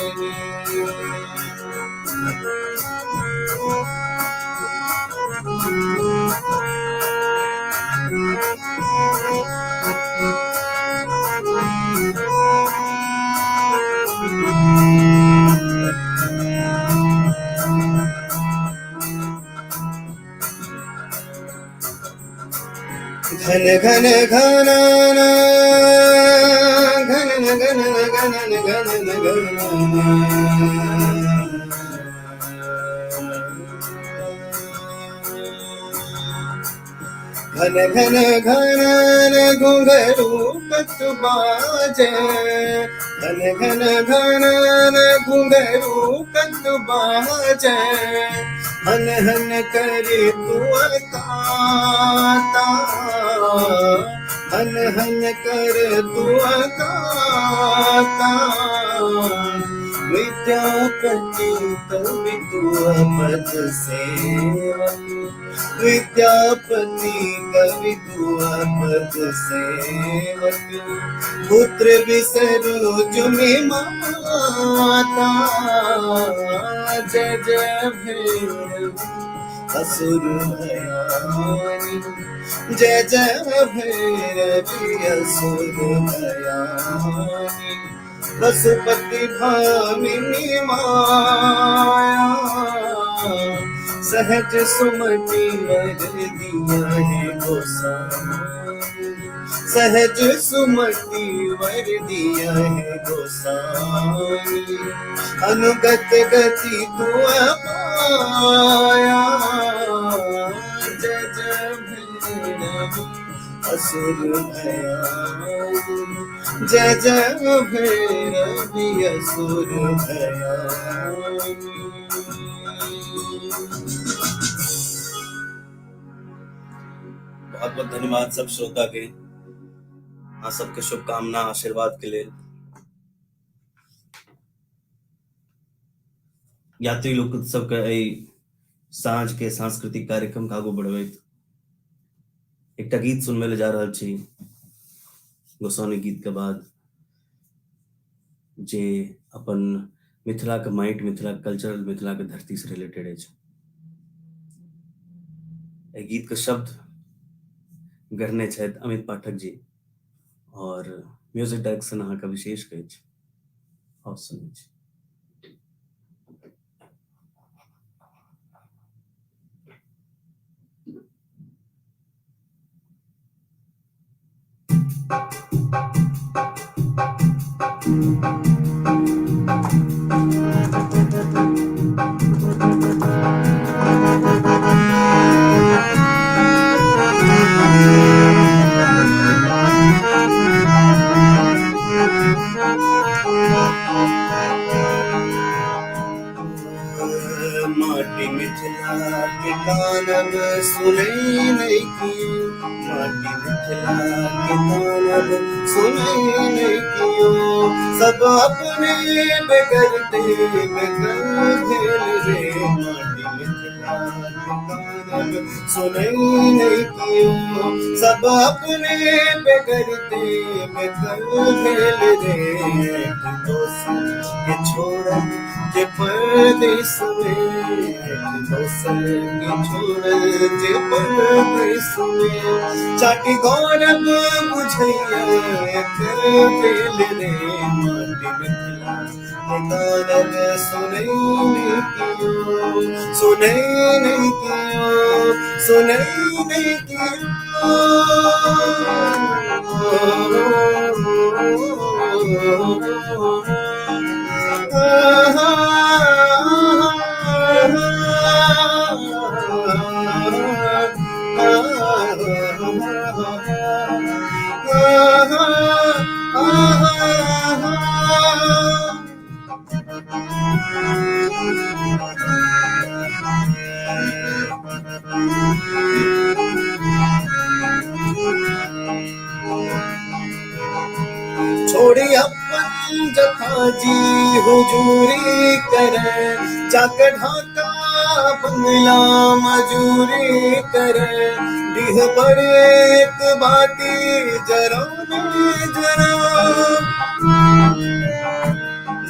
घन घन घनन घन घन घनन घनन घन घन घनन घुंघरू पत बाजे, घन घन घनन घुंघरू पत बाजे, हन हन करे तू ताता, हन हन कर तू ताता, विद्यापति कवितुआ पद सेवक, विद्यापति कवितुआ पद सेवक, पुत्र बिसरो जुमि माता, जय जय भैरवी असुर भयानी, जय जय भैरवी असुर भयानी, पशुपति भामिनी माया, सहज सुमति वर दिया है गोसाई, सहज सुमति वर दिया है गोसाई, अनुगत गति तुआ पाया, जय जय भैरवी असुर भयानी, जय जय भैरवी असुर भयानी। बहुत बहुत धन्यवाद सब श्रोता के, हाँ सबके शुभकामना आशीर्वाद के लिए। यात्री लोक उत्सव के सांझ के सांस्कृतिक कार्यक्रम का आगू बढ़बैत एक गीत सुनबे ले जा रहल छी, गोसाउनी गीत के बाद, जे अपन मिथिला के माइट, मिथिला के कल्चरल, मिथिला के धरती से रिलेटेड है। गीत के शब्द गढ़ने छथि अमित पाठक जी और म्यूजिक डायरेक्शन अहाँ का विशेष कहै छै। और सुनै छी। माटी मिथिला के कानन सुनै नहीं कियो, माटी मिथिला के कानन सुनै नहीं कियो, सब अपने बेगरते बेगर भेल रे, माटी मिथिला के कानन सुनै नहीं कियो, सब अपने बेगरते बेगर भेल रे, दोस्त के छोड़ के परदेस में, दोसर के छोड़ के परदेस में, चाटी गौरव बुझैया कर बेल रे, माटी मिथिला के कानन सुनै नहीं कियो, सुनै नहीं कियो, सुनै नहीं कियो। छोड़ी अपन जथा जी हुजूरी करे, जाके ढाका बंगला मजूरी करे, डीह पर एक बाटी जरा जरा,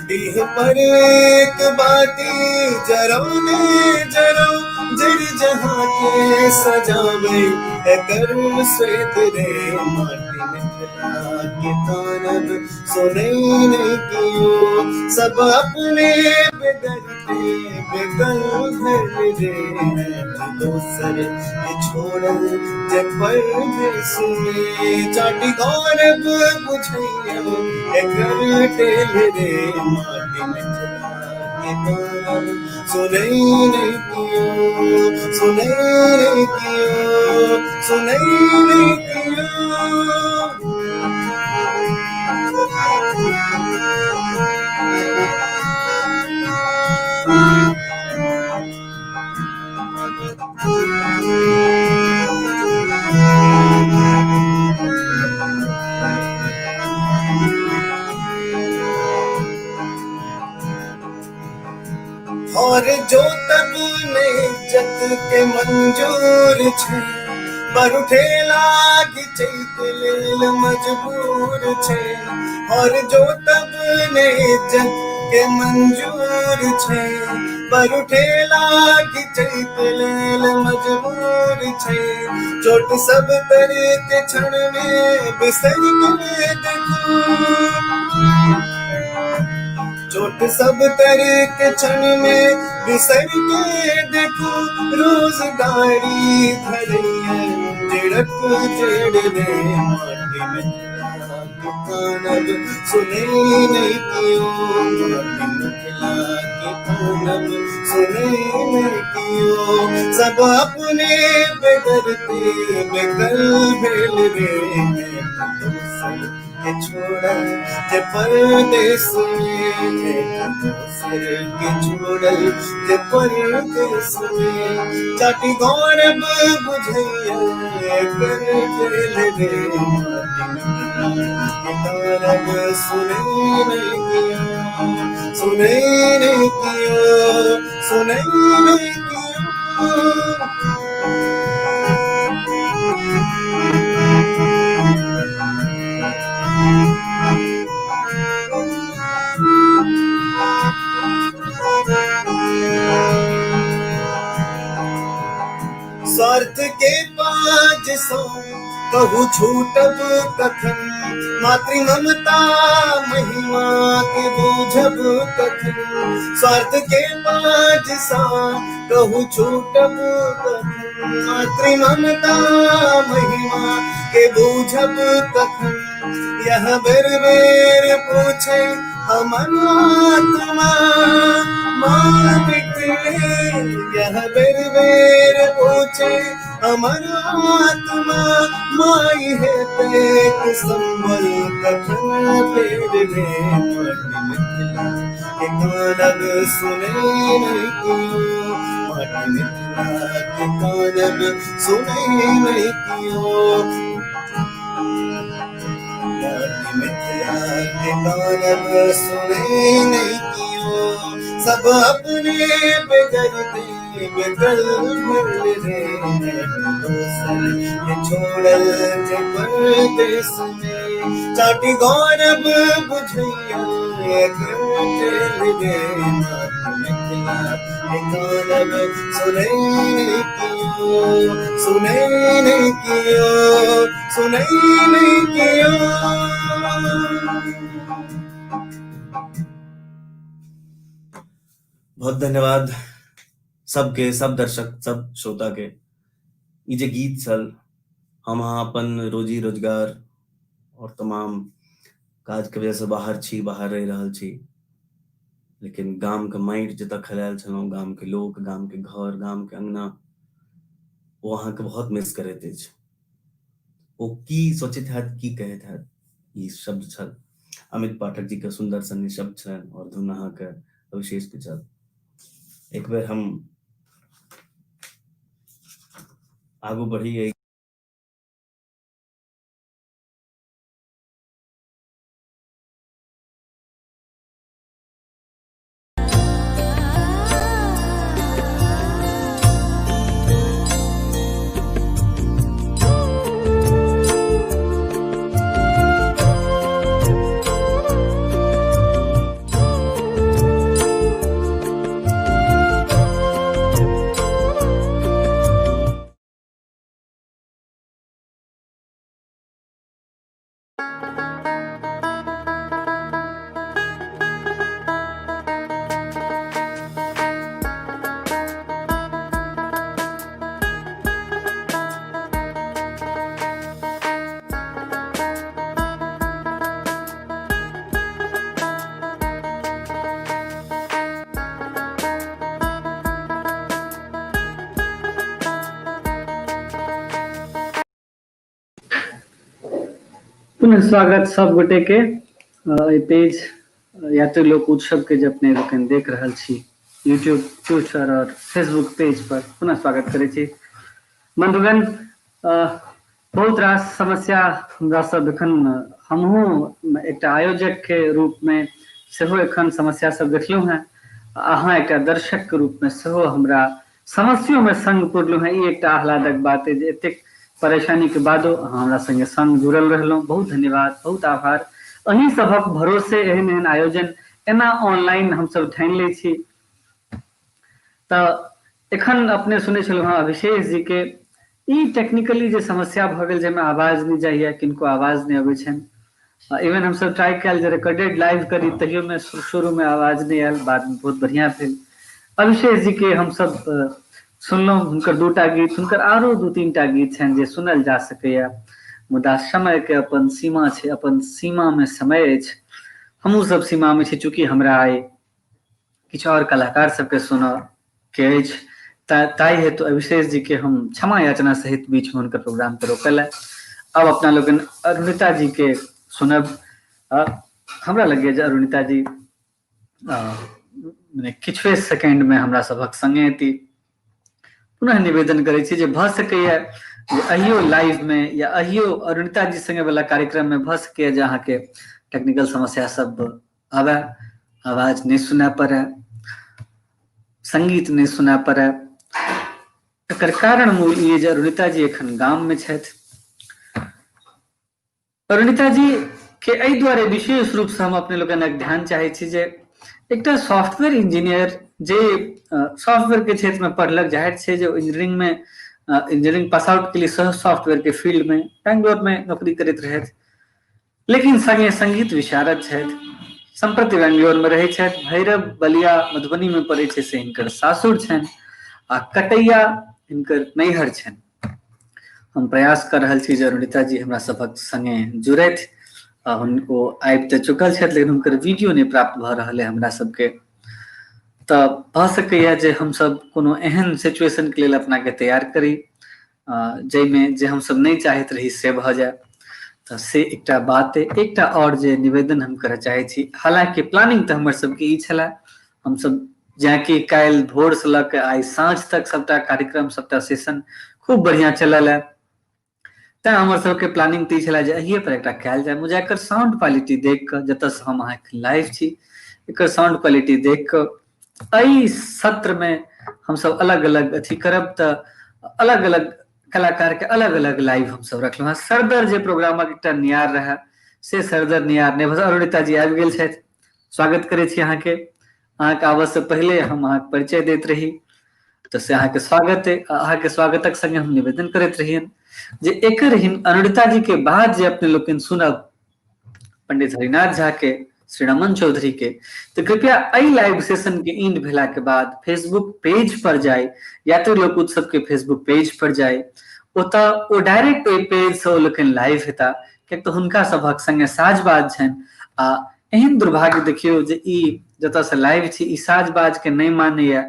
डीह पर एक बाटी जरा जरा, जड़ जहाँ के सजावे कर श्वेत रे, माटी मिथिला के कानन सुनै नहीं कियो, सब अपने बेगरते बेगर भेल रे, दोसर के छोड़ जे परदेस में, चाटी गौरव बुझैया एकर टेल रे, माटी मिथिला के कानन सुनै नहीं कियो, सुनै नहीं कियो, सुनै नहीं कियो। और जो तब ने इज्जत के मंजूर छे पर उठेला की चैत लेल मजबूर छे और जो तब ने इज्जत के मंजूर छे पर उठेला की चैत लेल मजबूर छे चोट सब तरह के क्षण में बिसर के देखो चोट सब तरह के क्षण में बिसर के देखो रोजगारी धरिया तिड़क जड़ दे माटी में कानब सुने नहीं कियो माटी में कानब सुने नहीं कियो सब अपने बेदरते बेकल भेल रे के छोड़ा जे परदेस में दूसर के छोड़ल जे परदेस में चाटी गौरब बुझैया कर दिल रे गौरब सुने नहीं किया सुने नहीं किया सुने नहीं किया स्वार्थ के पाज सो कहू छूटब कखन मातृ ममता महिमा के बूझब कखन स्वार्थ के पाज सा कहू छूटब कखन मातृ ममता महिमा के बूझब कखन यह बेर बेर पूछे हमर आत्मा माँ निकले यह बेर बेर पूछे हमर आत्मा माई है पेट संबल कखन फेर ले के कानब सुने नहीं कियो माटी मिथिला के कानब सुने नहीं कियो मिथिला के कानब सुने नहीं कियो सब अपने बेदर्दी बेदल भूल रे दूसर के छोड़ल जे परदेस में चाटी गौरब बुझैया चल रे मिथिला के कानब सुने नहीं कियो सुने नहीं कियो सुने नहीं कियो बहुत धन्यवाद सबके सब दर्शक सब श्रोता के ई जे गीत छल हम अहाँ अपन रोजी रोजगार और तमाम काज के वजह से बाहर छी बाहर रह रहल छी लेकिन गाम के माटि जतऽ खेलायल छलहुँ गाम के लोक गाम के घर गाम के अंगना वो अहाँके बहुत मिस करैत अछि वो की सोचैत हैत की कहैत हैत ई शब्द छल अमित पाठक जी के सुंदर सन शब्द छलनि और धुन अहाँके अविशेष के छल एक बेर हम आगू बढ़ी पुनः स्वागत सब गोटे के पेज यात्री लोक उत्सव के जे अपने लोकनि देख रहल छी यूट्यूब ट्विटर और फेसबुक पेज पर पुनः स्वागत करै छी बंधुगण बहुत रास समस्या हमरा सब एखन हमहूँ एकटा आयोजक के रूप में सेहो एखन समस्या सब देखलहुँ हैं अहाँ एकटा दर्शक के रूप में सेहो हमरा समस्यो में संग पुरलहुँ हैं। ई एकटा आह्लादक बात है जे एतेक परेशानी के बादो अहाँ हमरा संगे संग जुड़ल रहलहुँ। बहुत धन्यवाद, बहुत आभार। अहीं सभक भरोसे एहन एहन आयोजन एना ऑनलाइन हम सब ठानि लै छी। तऽ एखन अपने सुनै छलहुँ हँ अभिषेक जी के ई टेक्निकली जे समस्या भऽ गेल जाहिमे आवाज नहीं जाइए, किनको आवाज नहीं अबै छनि। इवन हम सब ट्राई कयल जे रिकॉर्डेड लाइव करी तहियो में शुरू में आवाज नहीं आयल, बाद में बहुत बढ़िया भेल। अभिषेक जी के हम सब सुनलहुँ, हुनकर 2टा गीत, हुनकर आरो 2-3टा गीत छनि जे सुनल जा सकैया, मुदा समय के अपन सीमा छै, अपन सीमा में समय अछि। हमहूँ सब सीमा में छी, चूँकि हमरा आइ किछु और कलाकार सबके सुनऽ के अछि, ताहि हेतु अभिषेक जी के हम क्षमा याचना सहित बीच में हुनकर प्रोग्राम के रोकल है। अब अपना लोगन अरुणिता जी के सुनब। हमरा लगैया जे अरुणिता जी किछुए सेकेंड में हमरा सभक संगे एती। पुनः निवेदन करै छी जे भऽ सकैया जे अहियो लाइव में या अहियो अरुणिता जी संगे वाला कार्यक्रम में भऽ सकैया जे अहाँ के टेक्निकल समस्या सब आवे, आवाज नहीं सुना पड़े, संगीत नहीं सुना पड़े। एकर कारण मूल ई जे अरुणिता जी एखन गाम में छथि। अरुणिता जी के एहि दुआरे विशेष रूप से हम अपने लोगन ध्यान चाहे छी जे एकटा सॉफ्टवेयर इंजीनियर जे सॉफ्टवेयर के क्षेत्र में पढ़लक, जाहिर छै जे इंजीनियरिंग में इंजीनियरिंग पास आउट के लिए सॉफ्टवेयर के फील्ड में बैंगलोर में नौकरी करैत रहथि, लेकिन संगे संगीत विशारद छथि। संप्रति बैंगलोर में रहै छथि। भैरव बलिया मधुबनी में पड़ै छै से हिनकर सासुर छनि, आ कटैया हिनकर नैहर छनि। हम प्रयास कर रहल छी जे अरुणिता जी हमरा सभक संगे जुड़थि। हुनको आबि तऽ चुकल छथि, लेकिन हुनकर वीडियो नहीं प्राप्त भऽ रहल है हमरा सबके। तऽ भऽ सकैया जे हम सब कोनो एहन सिचुएशन के लेल अपना के तैयार करी जाहिमे जे हम सब नहीं चाहैत रही से भऽ जाए। तऽ से एकटा बात है। एकटा और जे निवेदन हम करऽ चाहे छी, हालांकि प्लानिंग तऽ हमर सबके ई छलै, हम सब जेकि काल्हि भोर से लऽ के आइ साँझ तक सबटा कार्यक्रम सबटा सेशन खूब बढ़िया चलल है। तें हमर सबके प्लानिंग तऽ ई छलै जे अहिये पर एकटा कयल जाय। मुझे एकर साउंड क्वालिटी देख कऽ, जतऽ से हम अहाँ लाइव छी, एकर साउंड क्वालिटी देख कऽ एहि सत्र में हम सब अलग अलग अथी करब, तऽ अलग अलग कलाकार के अलग अलग लाइव हम सब रखलहुँ हैं। सरदर जे प्रोग्रामक एकटा नियार रहे से सरदर नियार नहीं। अरुणिता जी आबि गेल छथि, स्वागत करै छी अहाँ के। अहाँ के आबऽ से पहले हम अहाँ के परिचय दैत रही, तऽ से अहाँ के स्वागत है। अहाँ के स्वागतक संगे हम निवेदन करैत रहियन जे एकर अरुणिता जी के बाद जे अपने लोकनि सुनब पंडित हरिनाथ झा के, श्री रमन चौधरी के, तो कृपया एहि लाइव सेशन के इंड भेला के बाद फेसबुक पेज पर जाए, यात्री लोक उत्सव के फेसबुक पेज पर जाए, ओतऽ ओ डायरेक्ट ओहि पेज से ओ लोकनि लाइव हेता, कियाक तऽ हुनका सभक संगे साझबाज छनि। आ एहन दुर्भाग्य देखियौ जे ई जतऽ से लाइव छी ई साझबाज के नहीं मानैया,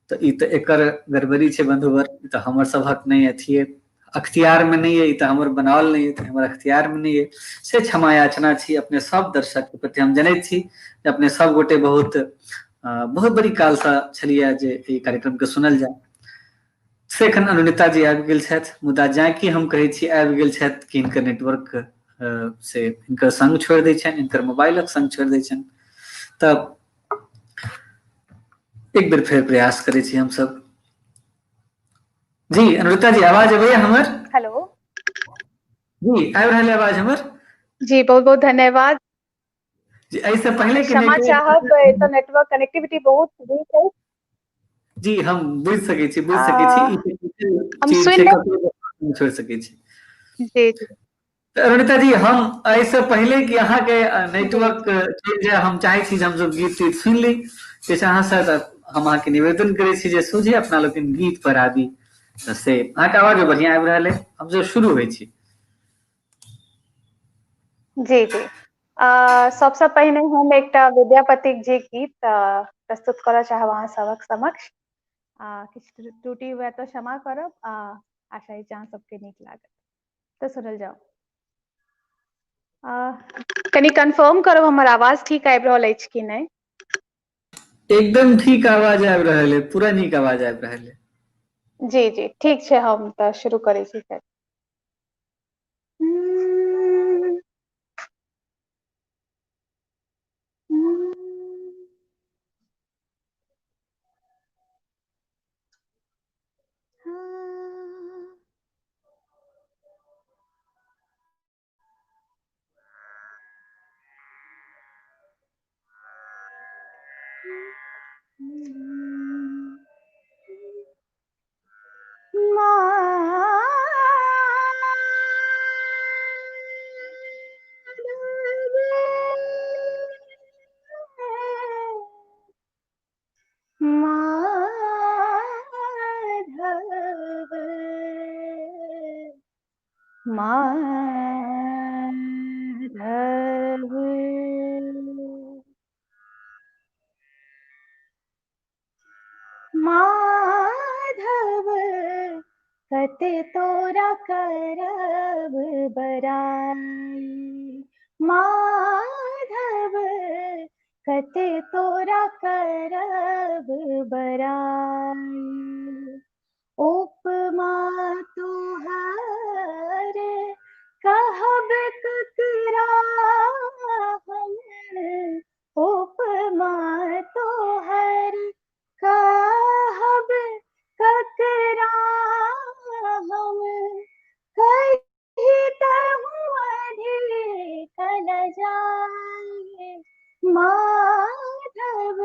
तऽ ई तऽ एकर गड़बड़ी छै बंधुवर। ई तऽ हमर सभक नहीं अथिये अख्तियार में नहीं है, ई तऽ हमर बनावल नहीं है, तऽ हमर अख्तियार में नहीं है। से क्षमा याचना छी अपने सब दर्शक के प्रति। हम जनैत छी जे अपने सब गोटे बहुत बहुत बड़ी काल से छलियै जे ई कार्यक्रम के सुनल जाय। से एखन अरुणिता जी आबि गेल छथि, मुदा जाकि हम कहै छी आबि गेल छथि कि हिनकर नेटवर्क से हिनकर संग छोड़ि दै छनि, हिनकर मोबाइलक संग छोड़ि दै छनि। तऽ एक बेर फेर प्रयास करै छी हम सब। जी अरुणिता जी आवाज अबैया हमर? हेलो जी आबि रहल है आवाज हमर? जी, बहुत बहुत धन्यवाद। जी ऐसे पहले के क्षमा चाहब, एतऽ नेटवर्क कनेक्टिविटी बहुत वीक है। जी हम बुझि सकै छी, बुझि सकै छी, ई हम चीज सुनि छै, लेब। ककरो नहीं छोड़ि सकै छी। जी जी तऽ अरुणिता जी हम ऐसे पहले कि अहाँ के जी नेटवर्क चलि जाय, हम चाहे छी जे हम सब गीत तीत सुनि ली। किछु अहाँ से हम अहाँ के निवेदन करै छी जे सोझे अपना लोकनि गीत पर आबी। तऽ से अहाँ के आवाज बढ़िया आबि रहल है, हम जो शुरू होइ छी। जी जी सबसँ पहिने हम एकटा विद्यापतिक जी गीत प्रस्तुत करऽ चाहब अहाँ सभक समक्ष। किछु त्रुटि हुए तऽ क्षमा करब। आशा अछि अहाँ सबके नीक लागत, तऽ सुनल जाओ। कनि कंफर्म करब हमर आवाज ठीक आबि रहल अछि कि नहीं। एकदम ठीक आवाज आबि रहल है, पूरा नीक आवाज आबि रहल है। जी जी ठीक छै, हम तऽ शुरू करै छी फिर। माधव माधव माधव कते तोरा करब बराई माधव कते तोरा करब बराई उपमा तुहार कहब ककरा हम उपमा तोहर कहब ककरा हम कही तहु अधिक न जाए माधव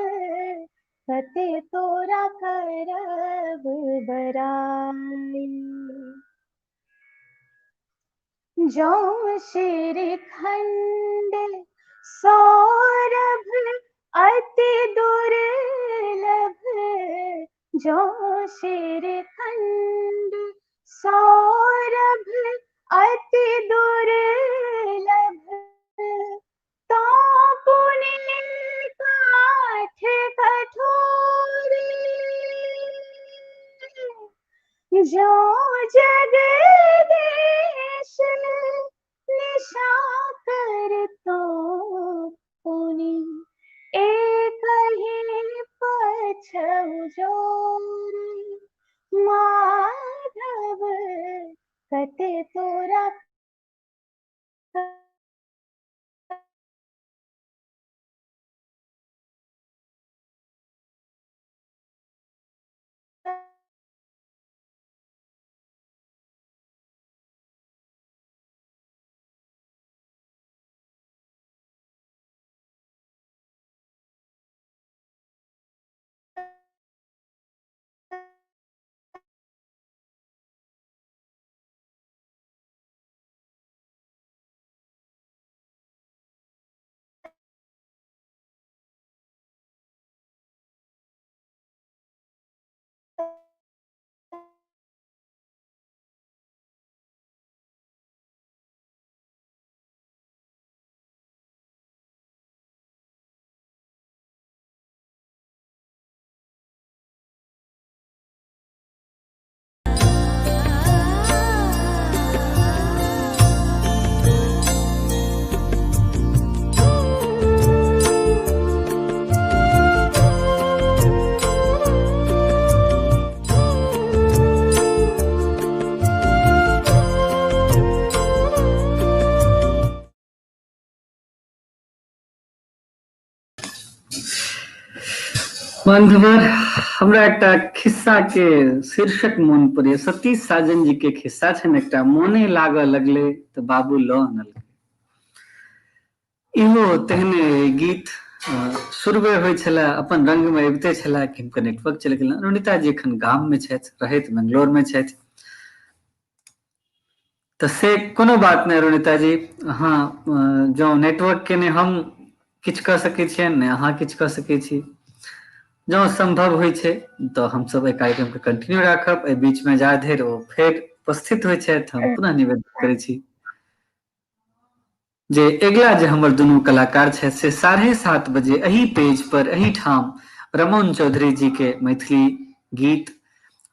कते तोरा करब बराई जो श्रीखंड सौरभ अति दुर्लभ जो श्रीखंड सौरभ अति दुर्लभ तो पुनि काठ कठोर जो जगदीश निशा कर तो पुनि एक ही पछउ जोर माधव कते तोरा बंधुवर हमरा एकटा खिस्सा के शीर्षक मन पड़े सतीश साजन जी के खिस्सा छन एकटा मोने लागऽ लगले तो बाबू ल आनलकै इहो तेहने गीत शुरुए होइ छला अपन रंग में अबिते छला कि हुनकर नेटवर्क चलि गेल अरुणिता जी एखन गाम में छथि रहैत बेंगलोर में छथि तो से कोनो बात नहीं अरुणिता जी अहाँ जो नेटवर्क के ने हम किछ कर सकै छियनि ने अहाँ किछ कर सकै छी जो संभव होइ छै तो हम सब कार्यक्रम के कंटिन्यू राखब ए बीच में जा धरि ओ फेर उपस्थित होइ छै हम पुनः निवेदन करै छी जे अगला जे हमर दुनू कलाकार छै से 7:30 बजे एही पेज पर एही ठाम रमन चौधरी जी के मैथिली गीत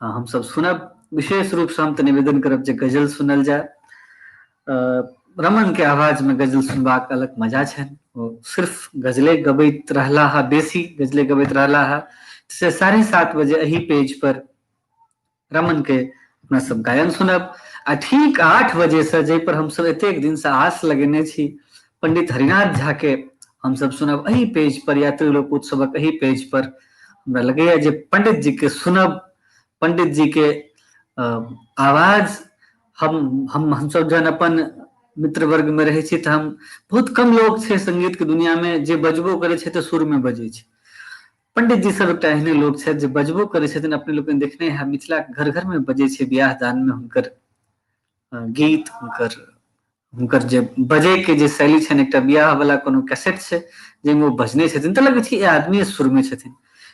हम सब सुनब विशेष रूप से हम तो निवेदन करब जे गजल सुनल जाए रमन के आवाज में गजल सुनबाक अलग मजा छै वो सिर्फ गजले गबैत रहला हा बेसी गजले गबैत रहला हा से 7:30 बजे एही पेज पर रमन के अपना सब गायन सुनब आ ठीक 8 बजे से जै पर हम सब एतेक दिन से आस लगेने छी पंडित हरिनाथ झा के हम सब सुनब एही पेज पर यात्री लोक उत्सवक एही पेज पर हमरा लगैया जे पंडित जी के सुनब पंडित जी के आवाज हम सब जन अपन मित्र वर्ग में रहे छी हम बहुत कम लोग छे संगीत के दुनिया में जे बजबो करे छे तो सुर में बजे छे पंडित जी सब एकटा एहने लोग छथि जे बजबो करै छथिन। अपने लोकनि देखने हैं मिथिला के घर घर में बजै छै बियाह दान में हुनकर गीत, हुनकर जे बजे के जे शैली छनि, एकटा बियाह वाला कोनो कैसेट छै जाहिमे ओ बजने छथिन तऽ लगै छै ई आदमी सुर में छथिन।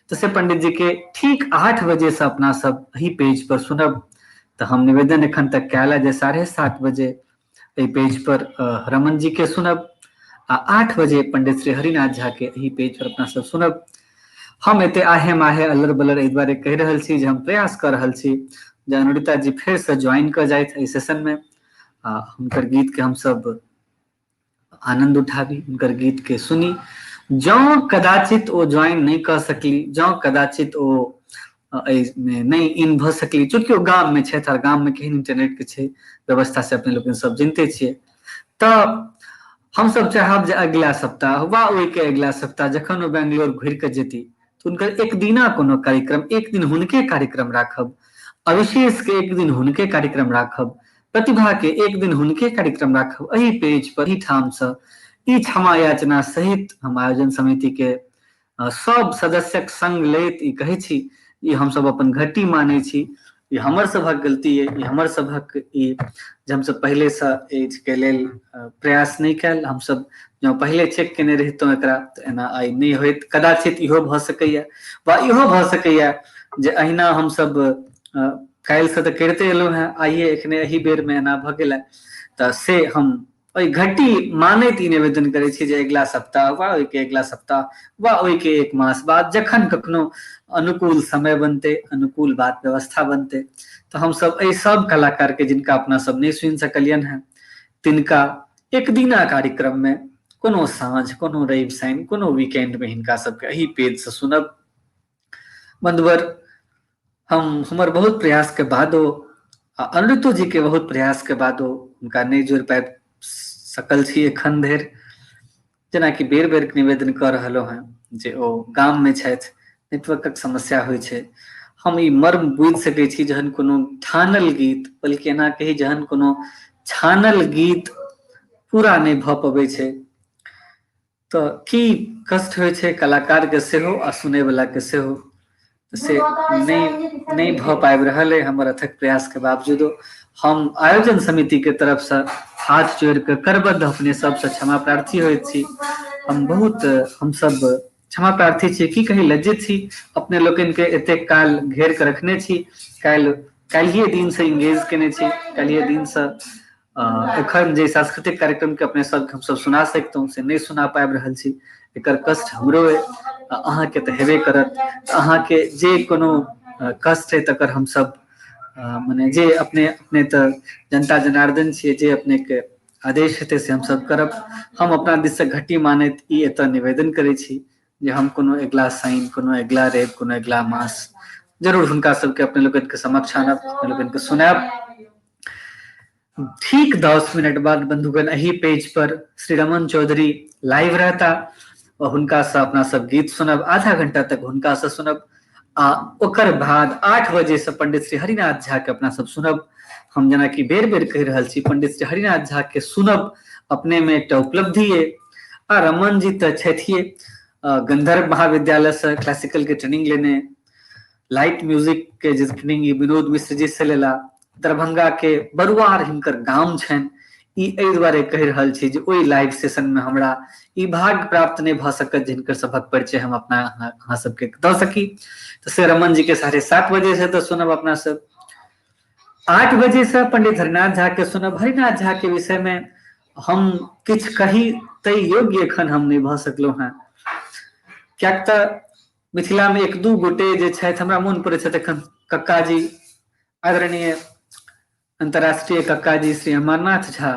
तऽ से पंडित जी के ठीक 8 बजे से अपना सब एही पेज पर सुनब। तऽ हम निवेदन एखन तक कयल है जे 7:30 बजे एहि पेज पर रमन जी के सुनब आ 8 बजे पंडित श्री हरिनाथ झा के एही पेज पर अपना सब सुनब। हम एते आहे माहे अल्लर बल्लर एहि दुआरे कहि रहल छी जे हम प्रयास कर रहल छी जे अनुरिता जी फेर से ज्वाइन कर जाए एहि सेशन में आ हुनकर गीत के हम सब आनंद उठाबी, हुनकर गीत के सुनी। जँ कदाचित ओ ज्वाइन नहीं कर सकली, जँ कदाचित ओ नहीं इन भ सकली, चूंकि ओ गाम में छथि और गाम में केहन इंटरनेट के छै व्यवस्था से अपने लोग सब जानते छियै, तऽ हम सब चाहब जे अगिला सप्ताह वा ओहि के अगिला सप्ताह जखन ओ बेंगलोर घुरि के जेती तऽ हुनकर एक दिना कोनो कार्यक्रम, एक दिन हुनके कार्यक्रम राखब, अविशेष के एक दिन हुनके कार्यक्रम राखब, प्रतिभा के एक दिन हुनके कार्यक्रम राखब। एही पेज पर, एही ठाम से ई क्षमा याचना सहित हम आयोजन समिति के सब सदस्यक संग लैत ई कहै छी, ई हम सब अपन घटी मानै छी, ई हमर सभक गलती है, ई हमर सभक ई जे हम सब पहले से एज के लेल प्रयास नहीं कैल। हम सब जो पहले चेक केने रहितों एकरा तऽ एना आइ नहीं होइत। कदाचित इहो भ सकैया वा इहो भ सकैया जे अहिना हम सब काल्हि से तऽ करिते एलहुं हैं, आइए एखने एही बेर में एना भ गेल। तऽ से हम ओहि घटी मानैत ई निवेदन करै छी जे अगिला सप्ताह वा ओहि के अगिला सप्ताह वा ओहि के एक मास बाद जखन कखनो अनुकूल समय बनते, अनुकूल बात व्यवस्था बनते, तो हम सब एहि सब कलाकार के जिनका अपना सब नहीं सुनि सकलियन हैं तिनका एक दिना कार्यक्रम में कोनो साँझ, कोनो रवि शनि, कोनो वीकेंड में हिनका सबके एही पेज से सुनब। बंधुवर, हमर बहुत प्रयास के बादो अनुरितो जी के बहुत प्रयास के बादो हुनका नहीं जोड़ि पाबि सकल छी एखन धरि। जेनाकि बेर बेर निवेदन कर रहलहुँ हैं जे ओ गाम में छथि, नेटवर्कक समस्या होइ छै। हम ई मर्म बुझि सकै छी जहन कोनो ठानल गीत, बल्कि एना कही जहन कोनो छानल गीत पूरा नहीं भ पबै छै तऽ की कष्ट होइ छै कलाकार के सेहो आ सुनै वाला के सेहो। से नहीं भ पाबि रहल है हमर अथक प्रयास के बावजूदो। हम आयोजन समिति के तरफ से हाथ जोड़ के करबद्ध अपने सबसे क्षमा प्रार्थी होइत छी। हम सब क्षमा प्रार्थी छी, की कही लज्जित छी, अपने लोकनि के एते काल घेर के रखने छी, काल्हिए दिन से इंगेज केने छी, काल्हिए दिन से एखन जे सांस्कृतिक कार्यक्रम के अपने सब हम सब सुना सकतों से नहीं सुना पाबि रहल छी। एकर कष्ट हमरो है, अहाँ के तऽ हेबे करत। अहाँ के जे कोनो कष्ट है तकर हम सब मने जे अपने तऽ जनता जनार्दन छियै, जे अपने के आदेश हेतै से हम सब करब। हम अपना दिस से घटी मानैत ई एतऽ निवेदन करै छी जे हम कोनो अगिला शनि, कोनो अगिला रवि, कोनो अगिला मास जरूर हुनका सबके अपने लोकनि के समक्ष आनब, अपने लोकनि के सुनाब। ठीक 10 मिनट बाद बंधुगण एही पेज पर श्री रमन चौधरी लाइव रहता और हुनका से अपना सब गीत सुनब, आधा घंटा तक हुनका से सुनब आ ओकर बाद 8 बजे से पंडित श्री हरिनाथ झा के अपना सब सुनब। हम जेना कि बेर बेर कहि रहल छी, पंडित श्री हरिनाथ झा के सुनब अपने में एकटा उपलब्धि है। आ रमन जी तऽ छथिए, गंधर्व महाविद्यालय से क्लासिकल के ट्रेनिंग लेने, लाइट म्यूजिक के जे ट्रेनिंग विनोद मिश्र जी से लेला, दरभंगा के बरुआर हिनकर गाम छनि। ई एहि दुआरे कहि रहल छी जे ओहि लाइव सेशन में हमरा ई भाग्य प्राप्त नहीं भ सकत जिनकर सभक परिचय हम अपना अहाँ सबके दऽ सकी। तो से रमन जी के 7:30 बजे से तो सुनब अपना सब। 8 बजे से पंडित हरिनाथ झा के सुनब। हरिनाथ झा के विषय में हम किछ कही तै योग्य एखन हम नहीं भ सकलहुँ हैं, कियाक तऽ मिथिला में 1-2 गोटे जे छथि, हमरा मोन पड़ै छथि एखन कक्का जी, आदरणीय अंतर्राष्ट्रीय कक्का जी श्री अमरनाथ झा,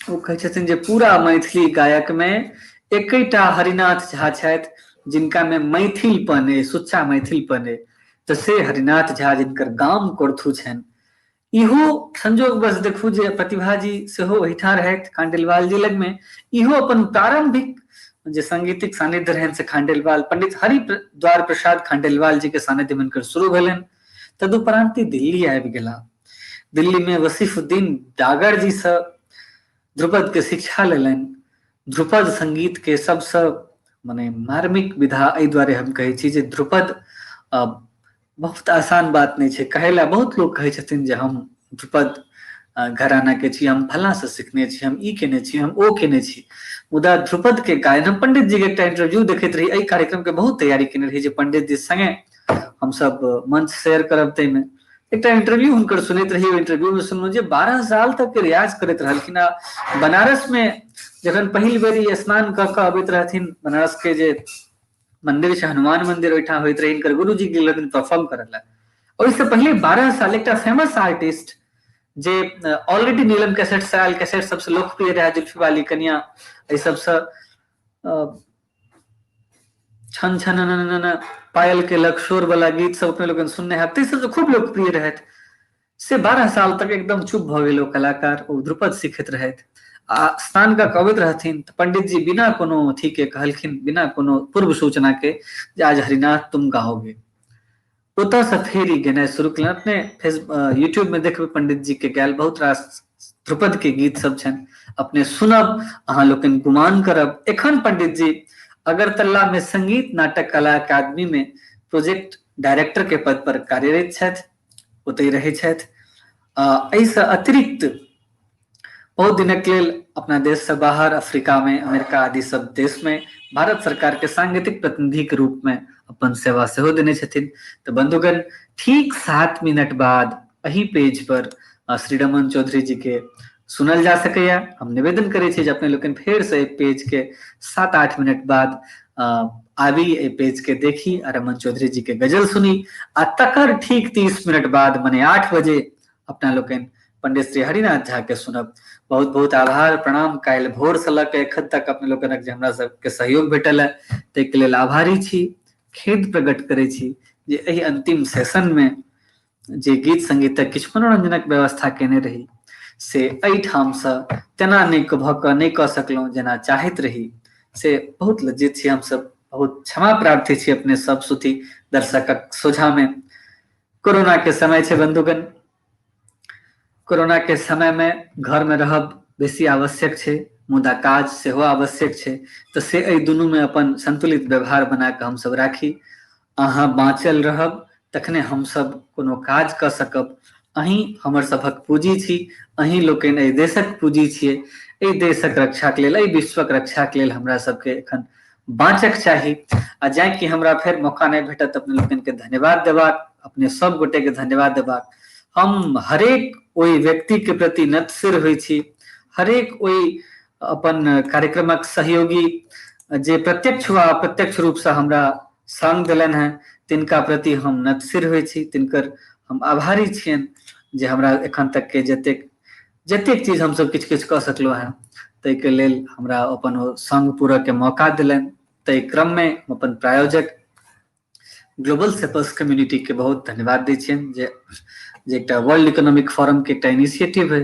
वो कहै छथिन जे पूरा मैथिली गायक में एकैटा हरिनाथ झा छथि जिनका में मैथिलपन है, सुच्चा मैथिलपन है, तऽ से हरिनाथ झा जिनकर गाम कोरथू छनि। इहो संजोगवश देखू जे प्रतिभा जी सेहो ओहिठाम रहथि खांडेलवाल जी लग में। इहो अपन प्रारंभिक जे सांगीतिक सानिध्य रहनि से खांडेलवाल, पंडित हरिद्वार प्रसाद खांडेलवाल जी के सानिध्य में हुनकर शुरू भेलनि। तदुपरांत दिल्ली आबि गेला। दिल्ली में वसीफुद्दीन डागर जी से ध्रुपद के शिक्षा लेलनि। ध्रुपद संगीत के सबसे माने मार्मिक विधा एहि दुआरे हम कहै छी जे ध्रुपद बहुत आसान बात नहीं छै कहला। बहुत लोग कहै छथिन जे हम ध्रुपद घराना के छी, हम फला से सीखने छी, हम ई केने छी, हम ओ केने छी। मुदा ध्रुपद के गायन हम पंडित जी के एकटा इंटरव्यू देखैत रही, एहि कार्यक्रम के बहुत तैयारी केने रही जे पंडित जी संगे हम सब मंच शेयर करब। तै में एकटा इंटरव्यू हुनकर सुनैत रही। ओ इंटरव्यू में सुनलहुँ जे 12 साल तक के रियाज करैत रहलखिन। आ बनारस में जखन पहिल बेर स्नान कऽ कऽ अबैत रहथिन, बनारस के जे मंदिर छै हनुमान मंदिर, ओहिठाम होइत रहे हिनकर गुरुजी गेल परफॉर्म करऽ ला। ओहिसँ पहले 12 साल एकटा फेमस आर्टिस्ट जे ऑलरेडी नीलम कैसेट से आयल, कैसेट सबसे लोकप्रिय रहा, जुल्फी वाली कन्या, एहि सबसे छन छन न पायल के लक्षोर वाला गीत सब अपने लोगन सुनने हैं, ताहि सबसे खूब लोकप्रिय रहथि। से 12 साल तक एकदम चुप भऽ गेल ओ कलाकार, ओ ध्रुपद सीखैत रहथि। आ स्नान कऽ अबैत रहथिन तऽ पंडित जी बिना कोनो अथी के कहलखिन, बिना कोनो पूर्व सूचना के, जे आज हरिनाथ तुम गाओगे। ओतऽ से फेर ई गेनाइ शुरू केलनि। अपने यूट्यूब में देखबै पंडित जी के गायल बहुत रास ध्रुपद के गीत सब छनि, अपने सुनब, अहाँ लोकनि गुमान करब। एखन पंडित जी अगरतला में संगीत नाटक कला अकादमी में प्रोजेक्ट डायरेक्टर के पद पर कार्यरत छथि, ओतहि रहै छथि। एहिसँ अतिरिक्त बहुत दिनक लेल अपना देश से बाहर, अफ्रीका में, अमेरिका आदि सब देश में भारत सरकार के सांगीतिक प्रतिनिधि के रूप में अपन सेवा सेहो देने छथिन। तो बंधुगण, ठीक 7 मिनट बाद एही पेज पर श्री रमन चौधरी जी के सुनल जा सकैया। हम निवेदन करै छी जे अपने लोकनि फेर से पेज के 7-8 मिनट बाद आबी, ए पेज के देखी आ रमन चौधरी जी के गजल सुनी। आ तकर ठीक 30 मिनट बाद मने 8 बजे अपना लोकनि पंडित श्री हरिनाथ झा के सुनब। बहुत बहुत आभार, प्रणाम। काल्हि भोर से लऽ के एखन तक अपने लोकनिक जे हमरा सबके सहयोग भेटल है, ताहिके लेल आभारी छी। खेद प्रकट करै छी जे एहि अंतिम सेशन में जे गीत संगीतक किछु मनोरंजनक व्यवस्था केने रही, से एहिठाम से तेना नहि भऽ कऽ नहि कऽ सकलहुँ जेना चाहैत रही। से बहुत लज्जित छी हमसब, बहुत क्षमा प्रार्थी छी अपने सब सुधी दर्शकक सोझा में। कोरोना के समय छै बंधुगण, कोरोना के समय में घर में रहब बेसी आवश्यक छै, मुदा काज सेहो आवश्यक छै। तऽ से एहि दुनू में अपन संतुलित व्यवहार बना कऽ हमसब राखी। अहाँ बाँचल रहब तखने हमसब कोनो काज कऽ सकब। अहीं हमर सभक पूंजी छी, अहीं लोकनि एहि देशक पूंजी छियै। एहि देशक रक्षाक लेल, एहि विश्वक रक्षाक लेल हमरा सबके एखन बाँचक चाही। आ जाय कि हमरा फेर मौका नहीं भेटत अपने लोकनि के धन्यवाद देबाक, अपने सब गोटे के धन्यवाद देबाक। हम हरेक ओहि व्यक्ति के प्रति नतसिर होइ छी, हरेक ओहि अपन कार्यक्रमक सहयोगी जे प्रत्यक्ष वा अप्रत्यक्ष रूप से हमरा संग देलनि हैं, तिनका प्रति हम नतसिर होइ छी, तिनकर हम आभारी छियनि जे हमरा एखन तक के जतेक चीज हमसब किछु किछु कऽ सकलहुँ हैं, ताहिके लेल हमरा अपन ओ संग पूरऽ के मौका दिलनि। ताहि क्रम में हम अपन प्रायोजक ग्लोबल सेपर्स कम्युनिटी के बहुत धन्यवाद दै छियनि जे एकटा वर्ल्ड इकोनॉमिक फोरम के एकटा इनिशिएटिव है,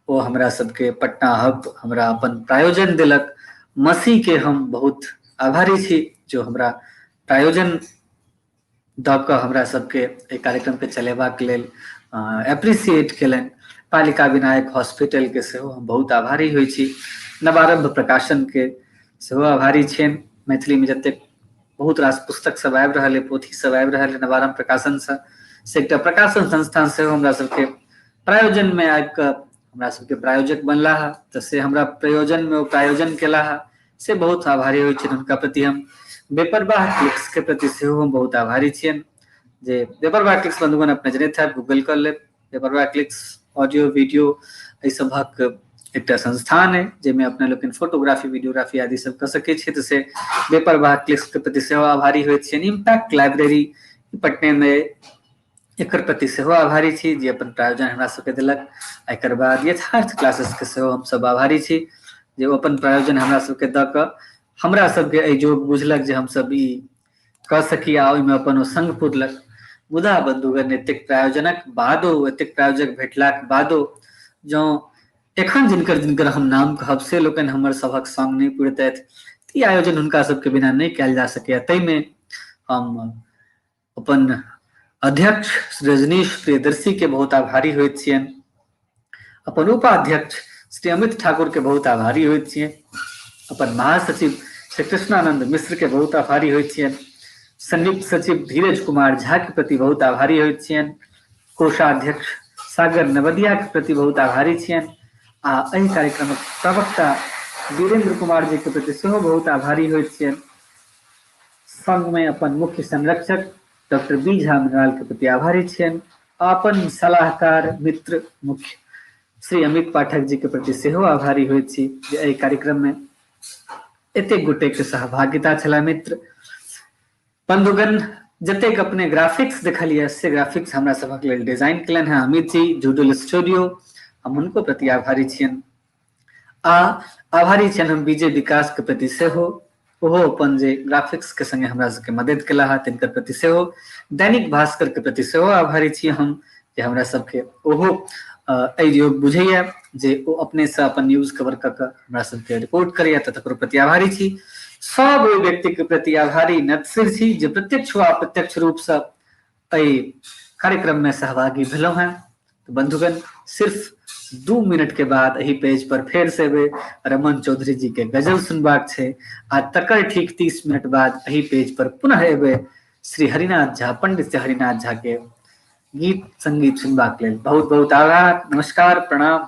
वो हमरा सबके पटना हब हमरा अपन प्रायोजन दिलक। मसी के हम बहुत आभारी छी जो हमरा प्रायोजन दऽ कऽ हमरा सबके एहि कार्यक्रम के चलेबाक लेल एप्रिसिएट केलनि। पालिका विनायक हॉस्पिटल के सेहो हम बहुत आभारी होइ छी। नवारंभ प्रकाशन के सेहो आभारी छियनि। मैथिली में जतेक बहुत रास पुस्तक सब आबि रहल है, पोथी सब आबि रहल है नवारंभ प्रकाशन से एकटा प्रकाशन संस्थान सेहो हमरा सबके प्रायोजन में आबि कऽ हमरा सबके प्रायोजक बनला है। तऽ से हमरा प्रयोजन में ओ प्रायोजन केला है, से बहुत आभारी होइ छियनि हुनका प्रति हम। बेपरवाह क्लिक्स के प्रति सेहो हम बहुत आभारी छियनि जे बेपरवाह क्लिक्स बंधुगण अपने जनैत हैब, गूगल कर लेब। बेपरवाह क्लिक्स ऑडियो वीडियो एहि सभक एकटा संस्थान है, जाहिमे अपने लोकनि फोटोग्राफी वीडियोग्राफी आदि सब कऽ सकै छी। तऽ से बेपरवाह क्लिक्स के प्रति सेहो आभारी होइत छियनि। इम्पैक्ट लाइब्रेरी पटने में एकर प्रति सेहो आभारी छी जे अपन प्रायोजन हमरा सबके देलक। एकर बाद यथार्थ क्लासेस के सेहो हमसब आभारी छी जे ओ अपन प्रायोजन हमरा सबके दऽ कऽ हमरा सबके एहि जोग बुझलक जे हमसब ई कऽ सकी आ ओहिमे अपन ओ संग पुरलक। मुदा बंधुगण, एतेक प्रायोजनक बादो, एतेक प्रायोजक भेटलाक बादो जँ एखन जिनकर हम नाम कहब से लोकनि हमर सभक संग नहि पुरतथि, तऽ ई आयोजन हुनका सबके बिना नहीं कयल जा सकैया। ताहिमे हम अपन अध्यक्ष रजनीश प्रियदर्शी के बहुत आभारी होइत छियनि, अपन उपाध्यक्ष श्री अमित ठाकुर के बहुत आभारी होइत छियनि, अपन महासचिव श्री कृष्णानंद मिश्र के बहुत आभारी होइत छियनि, संयुक्त सचिव धीरज कुमार झा के प्रति बहुत आभारी होइत छियनि, कोषाध्यक्ष सागर नवदिया के प्रति बहुत आभारी छियनि, आ एहि कार्यक्रमक प्रवक्ता वीरेंद्र कुमार जी के प्रति सेहो बहुत आभारी होइत छियनि। संग में अपन मुख्य संरक्षक डॉक्टर बी झा मृणाल के प्रति आभारी छियनि, अपन सलाहकार मित्र मुख्य श्री अमित पाठक जी के प्रति सेहो आभारी होइत छी जे एहि कार्यक्रम में एतेक गोटे के सहभागिता छला। मित्र बंधुगण, जतेक अपने ग्राफिक्स देखलिए से ग्राफिक्स हमरा सभक लेल डिजाइन केलनि हैं अमित जी जूडल स्टूडियो, हम हुनको प्रति आभारी छियनि। आ आभारी छियनि हम बीजे विकास के प्रति सेहो, ओहो अपन जे ग्राफिक्स के संगे हमरा सबके मदद केला है तिनकर प्रति सेहो। दैनिक भास्कर के प्रति सेहो आभारी छी हम जे हमरा सबके ओहो एहि योग बुझैया जे ओ अपने से अपन न्यूज कवर क के हमरा सबके रिपोर्ट करैया, त तकर प्रति आभारी छी। सब ओहि व्यक्ति के प्रति आभारी नतसिर छी जे प्रत्यक्ष वा अप्रत्यक्ष रूप से एहि कार्यक्रम में सहभागी भेलहुं हैं। तो बंधुगण, सिर्फ 2 मिनट के बाद यही पेज पर फिर से रमन चौधरी जी के गजल सुनबाक छे, आ तकर ठीक 30 मिनट बाद यही पेज पर पुनः एबे श्री हरिनाथ झा, पंडित श्री हरिनाथ झा के गीत संगीत सुनबाक लेल। बहुत बहुत आभार, नमस्कार, प्रणाम।